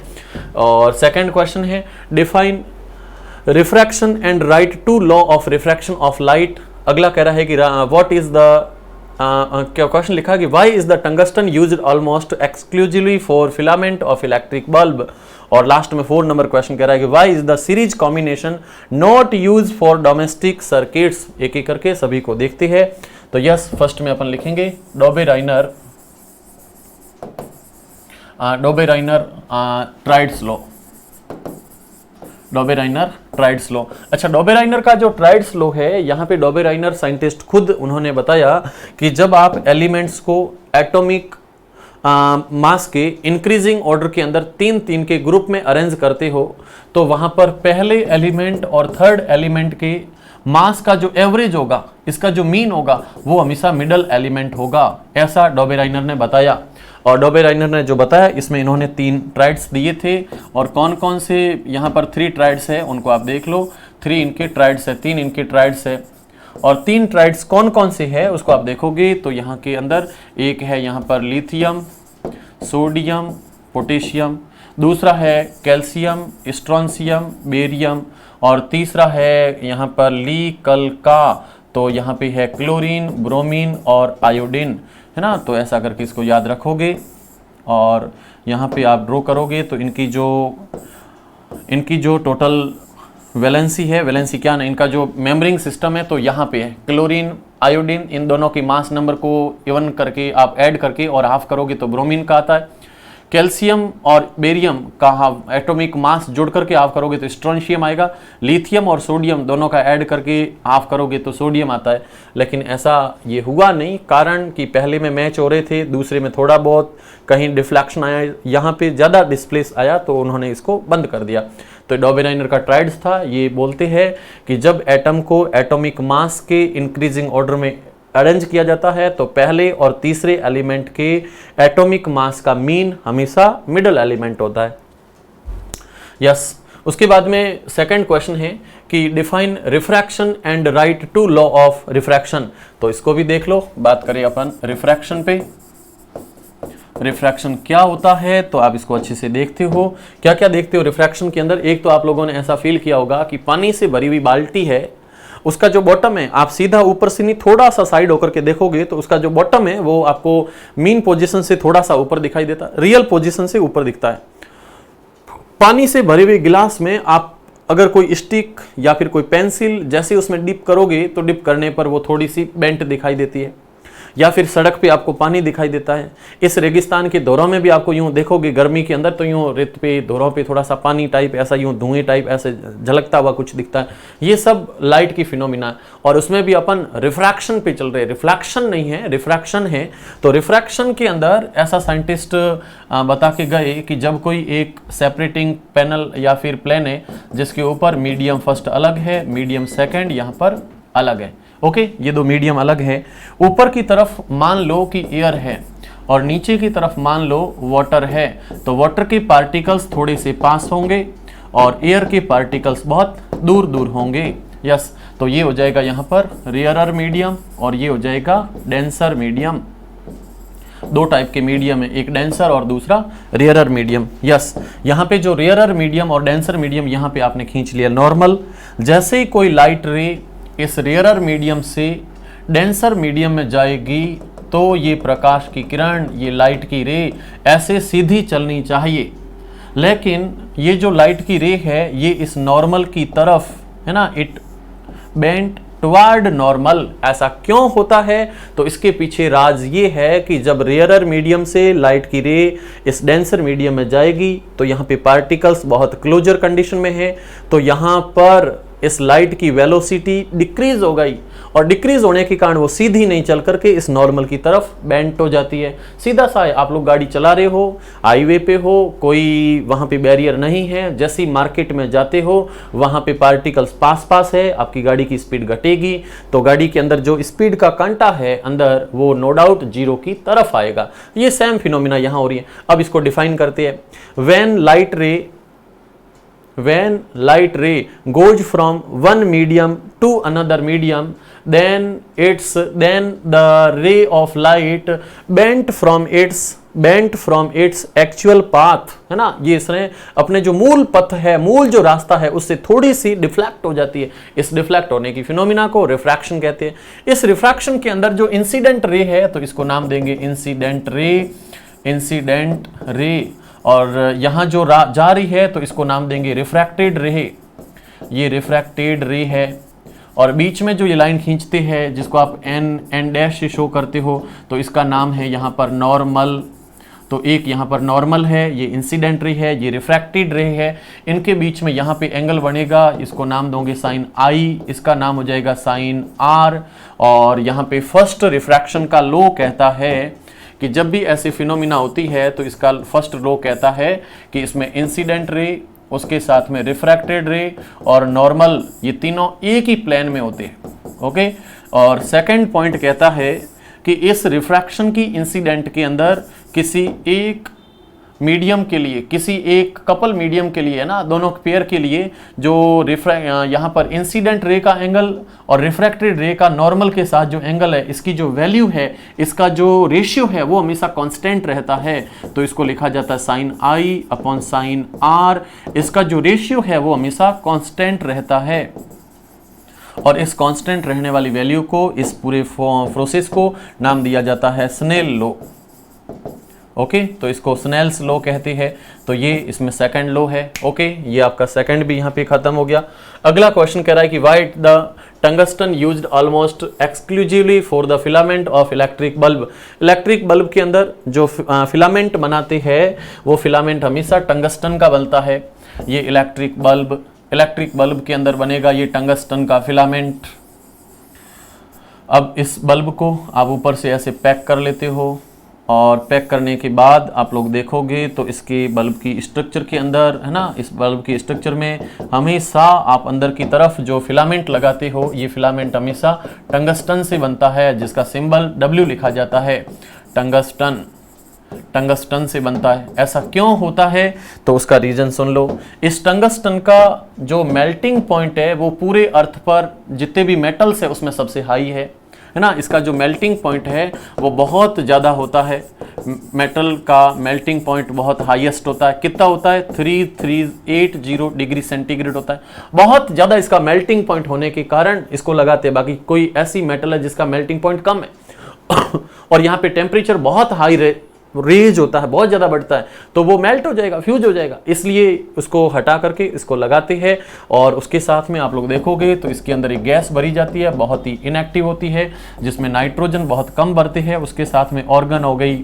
और सेकंड क्वेश्चन है define refraction and write two law of refraction of light. अगला कह रहा है कि व्हाट इज द क्या क्वेश्चन लिखा कि why is the tungsten used almost exclusively for filament of electric bulb. और लास्ट में 4 नंबर क्वेश्चन कह रहा है कि why is the series combination not use for domestic circuits. एक एक करके सभी को देखते हैं। तो यस, फर्स्ट में अपन लिखेंगे Dobereiner triads law. Dobereiner triads law. अच्छा, डोबेराइनर का जो ट्राइड्स लॉ है, यहाँ पे डोबेराइनर साइंटिस्ट खुद उन्होंने बताया कि जब आप एलिमेंट्स को एटॉमिक मास के इंक्रीजिंग ऑर्डर के अंदर 3-3 के ग्रुप में अरेंज करते हो, तो वहां पर पहले एलिमेंट और थर्ड एलिमेंट के मास का जो एवरेज होगा, इसका जो मीन होगा, वो हमेशा मिडल एलिमेंट होगा। ऐसा डोबेराइनर ने बताया। और डोबेराइनर ने जो बताया, इसमें इन्होंने 3 ट्राइड्स दिए थे। और कौन कौन से, यहाँ पर 3 ट्राइड्स है, उनको आप देख लो। 3 इनके ट्राइड्स है, 3 इनके ट्राइड्स है। और 3 ट्राइड्स कौन कौन से है उसको आप देखोगे तो यहाँ के अंदर एक है यहाँ पर लिथियम, सोडियम, पोटेशियम, दूसरा है कैल्शियम, स्ट्रोंशियम, बेरियम, और तीसरा है यहाँ पर ली कल का, तो यहाँ पे है क्लोरीन, ब्रोमीन और आयोडीन, है ना। तो ऐसा करके इसको याद रखोगे और यहाँ पे आप ड्रॉ करोगे तो इनकी जो टोटल वैलेंसी है, वैलेंसी क्या ना, इनका जो मेम्बरिंग सिस्टम है, तो यहाँ पे है क्लोरीन, आयोडीन, इन दोनों की मास नंबर को इवन करके आप ऐड करके और हाफ करोगे तो ब्रोमीन का आता है। कैल्शियम और बेरियम का एटॉमिक मास जोड़ करके हाफ करोगे तो स्ट्रोंशियम आएगा। लिथियम और सोडियम दोनों का ऐड करके हाफ करोगे तो सोडियम आता है। लेकिन ऐसा ये हुआ नहीं, कारण कि पहले में मैच हो रहे थे, दूसरे में थोड़ा बहुत कहीं डिफ्लेक्शन आया, यहाँ पे ज़्यादा डिस्प्लेस आया तो उन्होंने इसको बंद कर दिया। तो डॉबेनाइनर का ट्राइड्स था, ये बोलते हैं कि जब एटम को एटॉमिक मास के इंक्रीजिंग ऑर्डर में अरेंज किया जाता है तो पहले और तीसरे एलिमेंट के एटॉमिक मास का मीन हमेशा मिडल एलिमेंट होता है। यस, उसके बाद में सेकंड क्वेश्चन है कि define refraction and write two law of refraction. तो इसको भी देख लो। बात करें अपन रिफ्रैक्शन पे, रिफ्रैक्शन क्या होता है तो आप इसको अच्छे से देखते हो। क्या क्या देखते हो रिफ्रैक्शन के अंदर? एक तो आप लोगों ने ऐसा फील किया होगा कि पानी से भरी हुई बाल्टी है, उसका जो बॉटम है, आप सीधा ऊपर से नहीं थोड़ा सा साइड होकर के देखोगे तो उसका जो बॉटम है वो आपको मीन पोजीशन से थोड़ा सा ऊपर दिखाई देता है, रियल पोजीशन से ऊपर दिखता है। पानी से भरे हुए गिलास में आप अगर कोई स्टिक या फिर कोई पेंसिल जैसे उसमें डिप करोगे तो डिप करने पर वो थोड़ी सी बेंट दिखाई देती है, या फिर सड़क पे आपको पानी दिखाई देता है। इस रेगिस्तान के दौरों में भी आपको यूं देखोगे गर्मी के अंदर तो यूं रेत पे दौरों पे थोड़ा सा पानी टाइप, ऐसा यूं धुएं टाइप ऐसे झलकता हुआ कुछ दिखता है। ये सब लाइट की फिनोमिना है और उसमें भी अपन रिफ्रैक्शन पे चल रहे हैं, रिफ्लेक्शन नहीं है, रिफ्रैक्शन है। तो रिफ्रैक्शन के अंदर ऐसा साइंटिस्ट बता के गए कि जब कोई एक सेपरेटिंग पैनल या फिर प्लेन है जिसके ऊपर मीडियम फर्स्ट अलग है, मीडियम सेकेंड यहाँ पर अलग है, ओके, ये दो मीडियम अलग है। ऊपर की तरफ मान लो कि एयर है और नीचे की तरफ मान लो वाटर है, तो वाटर के पार्टिकल्स थोड़े से पास होंगे और एयर के पार्टिकल्स बहुत दूर दूर होंगे। यस, तो ये हो जाएगा यहाँ पर रेयरर मीडियम और ये हो जाएगा डेंसर मीडियम। दो टाइप के मीडियम है, एक डेंसर और दूसरा रेयरर मीडियम। यस, यहाँ पे जो रेयरर मीडियम और डेंसर मीडियम यहाँ पे आपने खींच लिया नॉर्मल। जैसे ही कोई लाइट रे इस रेयरर मीडियम से डेंसर मीडियम में जाएगी तो ये प्रकाश की किरण, ये लाइट की रे ऐसे सीधी चलनी चाहिए, लेकिन ये जो लाइट की रे है ये इस नॉर्मल की तरफ है ना, इट बेंट टुवर्ड नॉर्मल। ऐसा क्यों होता है? तो इसके पीछे राज ये है कि जब रेयरर मीडियम से लाइट की रे इस डेंसर मीडियम में जाएगी तो यहाँ पे पार्टिकल्स बहुत क्लोजर कंडीशन में है, तो यहाँ पर इस लाइट की वेलोसिटी डिक्रीज हो गई और डिक्रीज होने के कारण वो सीधी नहीं चल करके इस नॉर्मल की तरफ बेंट हो जाती है। सीधा सा है, आप लोग गाड़ी चला रहे हो, हाईवे पे हो, कोई वहाँ पे बैरियर नहीं है, जैसे ही मार्केट में जाते हो वहाँ पे पार्टिकल्स पास है, आपकी गाड़ी की स्पीड घटेगी तो गाड़ी के अंदर जो स्पीड का कांटा है अंदर वो नो डाउट जीरो की तरफ आएगा। ये सेम फिनोमिना यहाँ हो रही है। अब इसको डिफाइन करते हैं। when light ray goes from one medium to another medium, then the ray of light bent from its actual path, है ना, ये इसने अपने जो मूल पथ है, मूल जो रास्ता है उससे थोड़ी सी डिफ्लेक्ट हो जाती है। इस डिफ्लेक्ट होने की फिनोमिना को रिफ्रैक्शन कहते हैं। इस रिफ्रैक्शन के अंदर जो इंसिडेंट रे है तो इसको नाम देंगे इंसिडेंट रे, और यहाँ जो जा रही है तो इसको नाम देंगे रिफ्रैक्टेड रे। ये रिफ्रैक्टेड रे है और बीच में जो ये लाइन खींचते हैं जिसको आप एन डैश से शो करते हो तो इसका नाम है यहाँ पर नॉर्मल। तो एक यहाँ पर नॉर्मल है, ये इंसिडेंट रे है, ये रिफ्रैक्टेड रे है। इनके बीच में यहाँ पे एंगल बनेगा, इसको नाम दोगे साइन आई, इसका नाम हो जाएगा साइन आर। और यहाँ पे फर्स्ट रिफ्रैक्शन का लॉ कहता है कि जब भी ऐसी फिनोमिना होती है तो इसका फर्स्ट लॉ कहता है कि इसमें इंसिडेंट रे, उसके साथ में रिफ्रैक्टेड रे और नॉर्मल, ये तीनों एक ही प्लेन में होते हैं, ओके। और सेकंड पॉइंट कहता है कि इस रिफ्रैक्शन की इंसिडेंट के अंदर किसी एक मीडियम के लिए, किसी एक कपल मीडियम के लिए, है ना, दोनों पेयर के लिए जो यहाँ पर इंसिडेंट रे का एंगल और रिफ्रैक्टेड रे का नॉर्मल के साथ जो एंगल है, इसकी जो वैल्यू है, इसका जो रेशियो है वो हमेशा कांस्टेंट रहता है। तो इसको लिखा जाता है sine i upon sine r. इसका जो रेशियो है वो हमेशा कांस्टेंट रहता है और इस कांस्टेंट रहने वाली वैल्यू को, इस पूरे प्रोसेस को नाम दिया जाता है स्नेल लॉ। ओके, तो इसको स्नेल्स लॉ कहते हैं। तो ये इसमें सेकंड लॉ है। ओके, ये आपका सेकंड भी यहाँ पे खत्म हो गया। अगला क्वेश्चन कह रहा है कि why the tungsten used almost exclusively for the filament of electric bulb. Electric bulb के अंदर जो फिलामेंट बनाते हैं वो फिलामेंट हमेशा टंगस्टन का बनता है। ये इलेक्ट्रिक बल्ब के अंदर बनेगा ये टंगस्टन का फिलामेंट। अब इस बल्ब को आप ऊपर से ऐसे पैक कर लेते हो और पैक करने के बाद आप लोग देखोगे तो इसके बल्ब की स्ट्रक्चर के अंदर, है ना, इस बल्ब की स्ट्रक्चर में हमेशा आप अंदर की तरफ जो फिलामेंट लगाते हो ये फिलामेंट हमेशा टंगस्टन से बनता है, जिसका सिंबल W लिखा जाता है। टंगस्टन से बनता है। ऐसा क्यों होता है तो उसका रीजन सुन लो। इस टंगस्टन का जो मेल्टिंग पॉइंट है वो पूरे अर्थ पर जितने भी मेटल्स है उसमें सबसे हाई है ना। इसका जो मेल्टिंग पॉइंट है वो बहुत ज़्यादा होता है। मेटल का मेल्टिंग पॉइंट बहुत हाईएस्ट होता है। कितना होता है? 3380 डिग्री सेंटीग्रेड होता है। बहुत ज़्यादा इसका मेल्टिंग पॉइंट होने के कारण इसको लगाते हैं। बाकी कोई ऐसी मेटल है जिसका मेल्टिंग पॉइंट कम है और यहाँ पे टेम्परेचर बहुत हाई रेज होता है, बहुत ज़्यादा बढ़ता है, तो वो मेल्ट हो जाएगा, फ्यूज हो जाएगा। इसलिए उसको हटा करके इसको लगाते हैं और उसके साथ में आप लोग देखोगे तो इसके अंदर एक गैस भरी जाती है, बहुत ही इनएक्टिव होती है, जिसमें नाइट्रोजन बहुत कम भरते हैं। उसके साथ में ऑर्गन हो गई,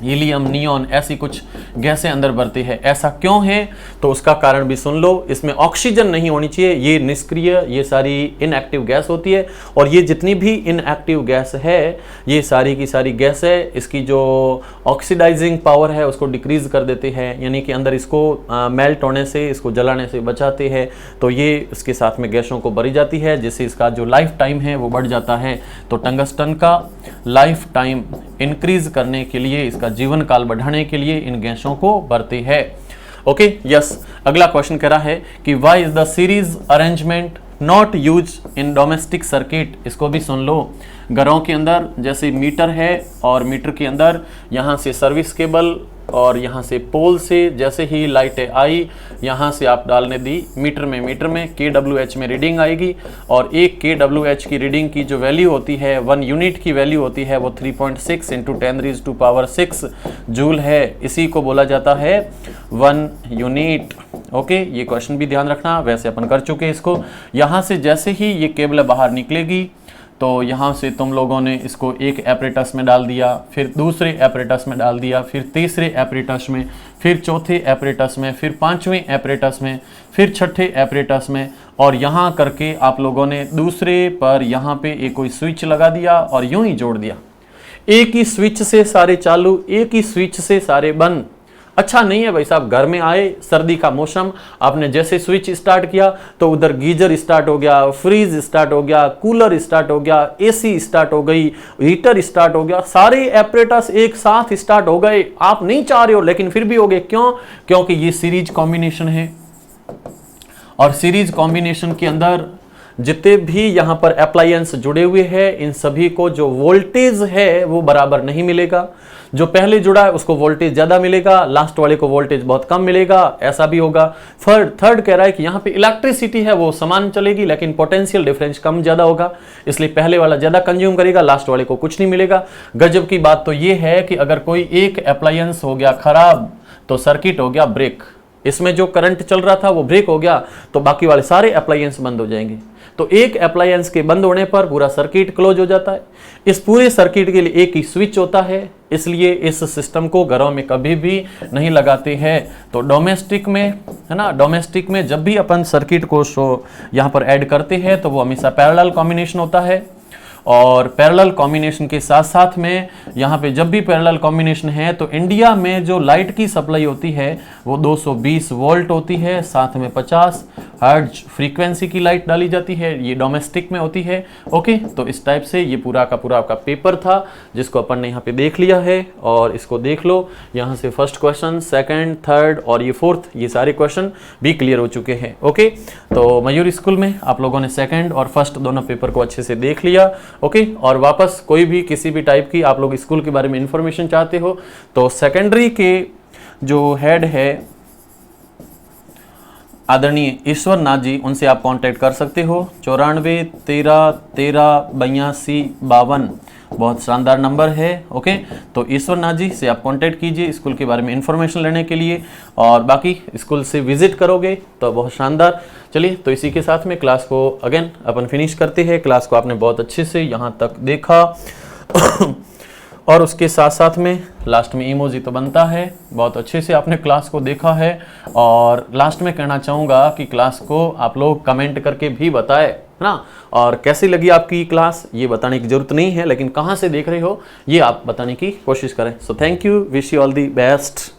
हीलियम, नियॉन, ऐसी कुछ गैसें अंदर भरती है। ऐसा क्यों है तो उसका कारण भी सुन लो। इसमें ऑक्सीजन नहीं होनी चाहिए, ये निष्क्रिय, ये सारी इनएक्टिव गैस होती है। और ये जितनी भी इनएक्टिव गैस है ये सारी की सारी गैस है, इसकी जो ऑक्सीडाइजिंग पावर है उसको डिक्रीज कर देते हैं, यानी कि अंदर इसको मेल्ट होने से, इसको जलाने से बचाते हैं। तो ये इसके साथ में गैसों को भरी जाती है, जिससे इसका जो लाइफ टाइम है वो बढ़ जाता है। तो टंगस्टन का लाइफ टाइम इंक्रीज करने के लिए, इसका जीवन काल बढ़ाने के लिए इन गैसों को भरते हैं। Okay, yes. अगला क्वेश्चन कह रहा है कि why is the series arrangement not use in domestic circuit. इसको भी सुन लो। घरों के अंदर जैसे मीटर है और मीटर के अंदर यहाँ से सर्विस केबल और यहाँ से पोल से जैसे ही लाइटें आई, यहाँ से आप डालने दी मीटर में kWh में रीडिंग आएगी। और एक kWh की रीडिंग की जो वैल्यू होती है, 1 यूनिट की वैल्यू होती है, वो 3.6 × 10⁻⁶ जूल है। इसी को बोला जाता है 1 यूनिट। ओके, ये क्वेश्चन भी ध्यान रखना, वैसे अपन कर चुके हैं इसको। यहाँ से जैसे ही ये केबल बाहर निकलेगी तो यहाँ से तुम लोगों ने इसको एक एपरेटस में डाल दिया, फिर दूसरे एपरेटस में डाल दिया, फिर तीसरे एपरेटस में, फिर चौथे एपरेटस में, फिर पांचवें एपरेटस में, फिर छठे एपरेटस में, और यहाँ करके आप लोगों ने दूसरे पर यहाँ पे एक कोई स्विच लगा दिया और यूं ही जोड़ दिया। एक ही स्विच से सारे चालू, एक ही स्विच से सारे बंद। अच्छा नहीं है भाई साहब। घर में आए, सर्दी का मौसम, आपने जैसे स्विच स्टार्ट किया तो उधर गीजर स्टार्ट हो गया, फ्रीज स्टार्ट हो गया, कूलर स्टार्ट हो गया, एसी स्टार्ट हो गई, हीटर स्टार्ट हो गया, सारे एपरेटस एक साथ स्टार्ट हो गए। आप नहीं चाह रहे हो लेकिन फिर भी हो गए। क्यों? क्योंकि ये सीरीज कॉम्बिनेशन है और सीरीज कॉम्बिनेशन के अंदर जितने भी यहाँ पर अप्लायंस जुड़े हुए हैं इन सभी को जो वोल्टेज है वो बराबर नहीं मिलेगा। जो पहले जुड़ा है उसको वोल्टेज ज्यादा मिलेगा, लास्ट वाले को वोल्टेज बहुत कम मिलेगा। ऐसा भी होगा। थर्ड कह रहा है कि यहाँ पे इलेक्ट्रिसिटी है वो समान चलेगी लेकिन पोटेंशियल डिफरेंस कम ज्यादा होगा, इसलिए पहले वाला ज्यादा कंज्यूम करेगा, लास्ट वाले को कुछ नहीं मिलेगा। गजब की बात तो ये है कि अगर कोई एक अप्लायंस हो गया खराब तो सर्किट हो गया ब्रेक। इसमें जो करंट चल रहा था वो ब्रेक हो गया तो बाकी वाले सारे अप्लायंस बंद हो जाएंगे। तो एक अप्लायंस के बंद होने पर पूरा सर्किट क्लोज हो जाता है। इस पूरे सर्किट के लिए एक ही स्विच होता है, इसलिए इस सिस्टम को घरों में कभी भी नहीं लगाते हैं। तो डोमेस्टिक में, है ना, डोमेस्टिक में जब भी अपन सर्किट को यहाँ पर ऐड करते हैं तो वो हमेशा पैरेलल कॉम्बिनेशन होता है। और पैरेलल कॉम्बिनेशन के साथ साथ में यहाँ पे जब भी पैरेलल कॉम्बिनेशन है तो इंडिया में जो लाइट की सप्लाई होती है वो 220 वोल्ट होती है, साथ में 50 हर्ट्ज फ्रीक्वेंसी की लाइट डाली जाती है, ये डोमेस्टिक में होती है। ओके, तो इस टाइप से ये पूरा का पूरा आपका पेपर था जिसको अपन ने यहाँ पे देख लिया है, और इसको देख लो। यहाँ से फर्स्ट क्वेश्चन, सेकंड, थर्ड और ये फोर्थ, ये सारे क्वेश्चन भी क्लियर हो चुके हैं। ओके, तो मयूर स्कूल में आप लोगों ने सेकंड और फर्स्ट दोनों पेपर को अच्छे से देख लिया। ओके, और वापस कोई भी किसी भी टाइप की आप लोग स्कूल के बारे में इंफॉर्मेशन चाहते हो तो सेकेंडरी के जो हेड है आदरणीय ईश्वर नाथ जी, उनसे आप कांटेक्ट कर सकते हो। 94 13 13 82 52 बहुत शानदार नंबर है। ओके, तो ईश्वर नाथ जी से आप कांटेक्ट कीजिए स्कूल के बारे में इंफॉर्मेशन लेने के लिए, और बाकी स्कूल से विजिट करोगे तो बहुत शानदार। चलिए, तो इसी के साथ में क्लास को अगेन अपन फिनिश करते हैं। क्लास को आपने बहुत अच्छे से यहाँ तक देखा और उसके साथ साथ में लास्ट में इमोजी तो बनता है। बहुत अच्छे से आपने क्लास को देखा है, और लास्ट में कहना चाहूँगा कि क्लास को आप लोग कमेंट करके भी बताएं, है ना। और कैसी लगी आपकी क्लास ये बताने की जरूरत नहीं है, लेकिन कहाँ से देख रहे हो ये आप बताने की कोशिश करें। So thank you, wish you all the best.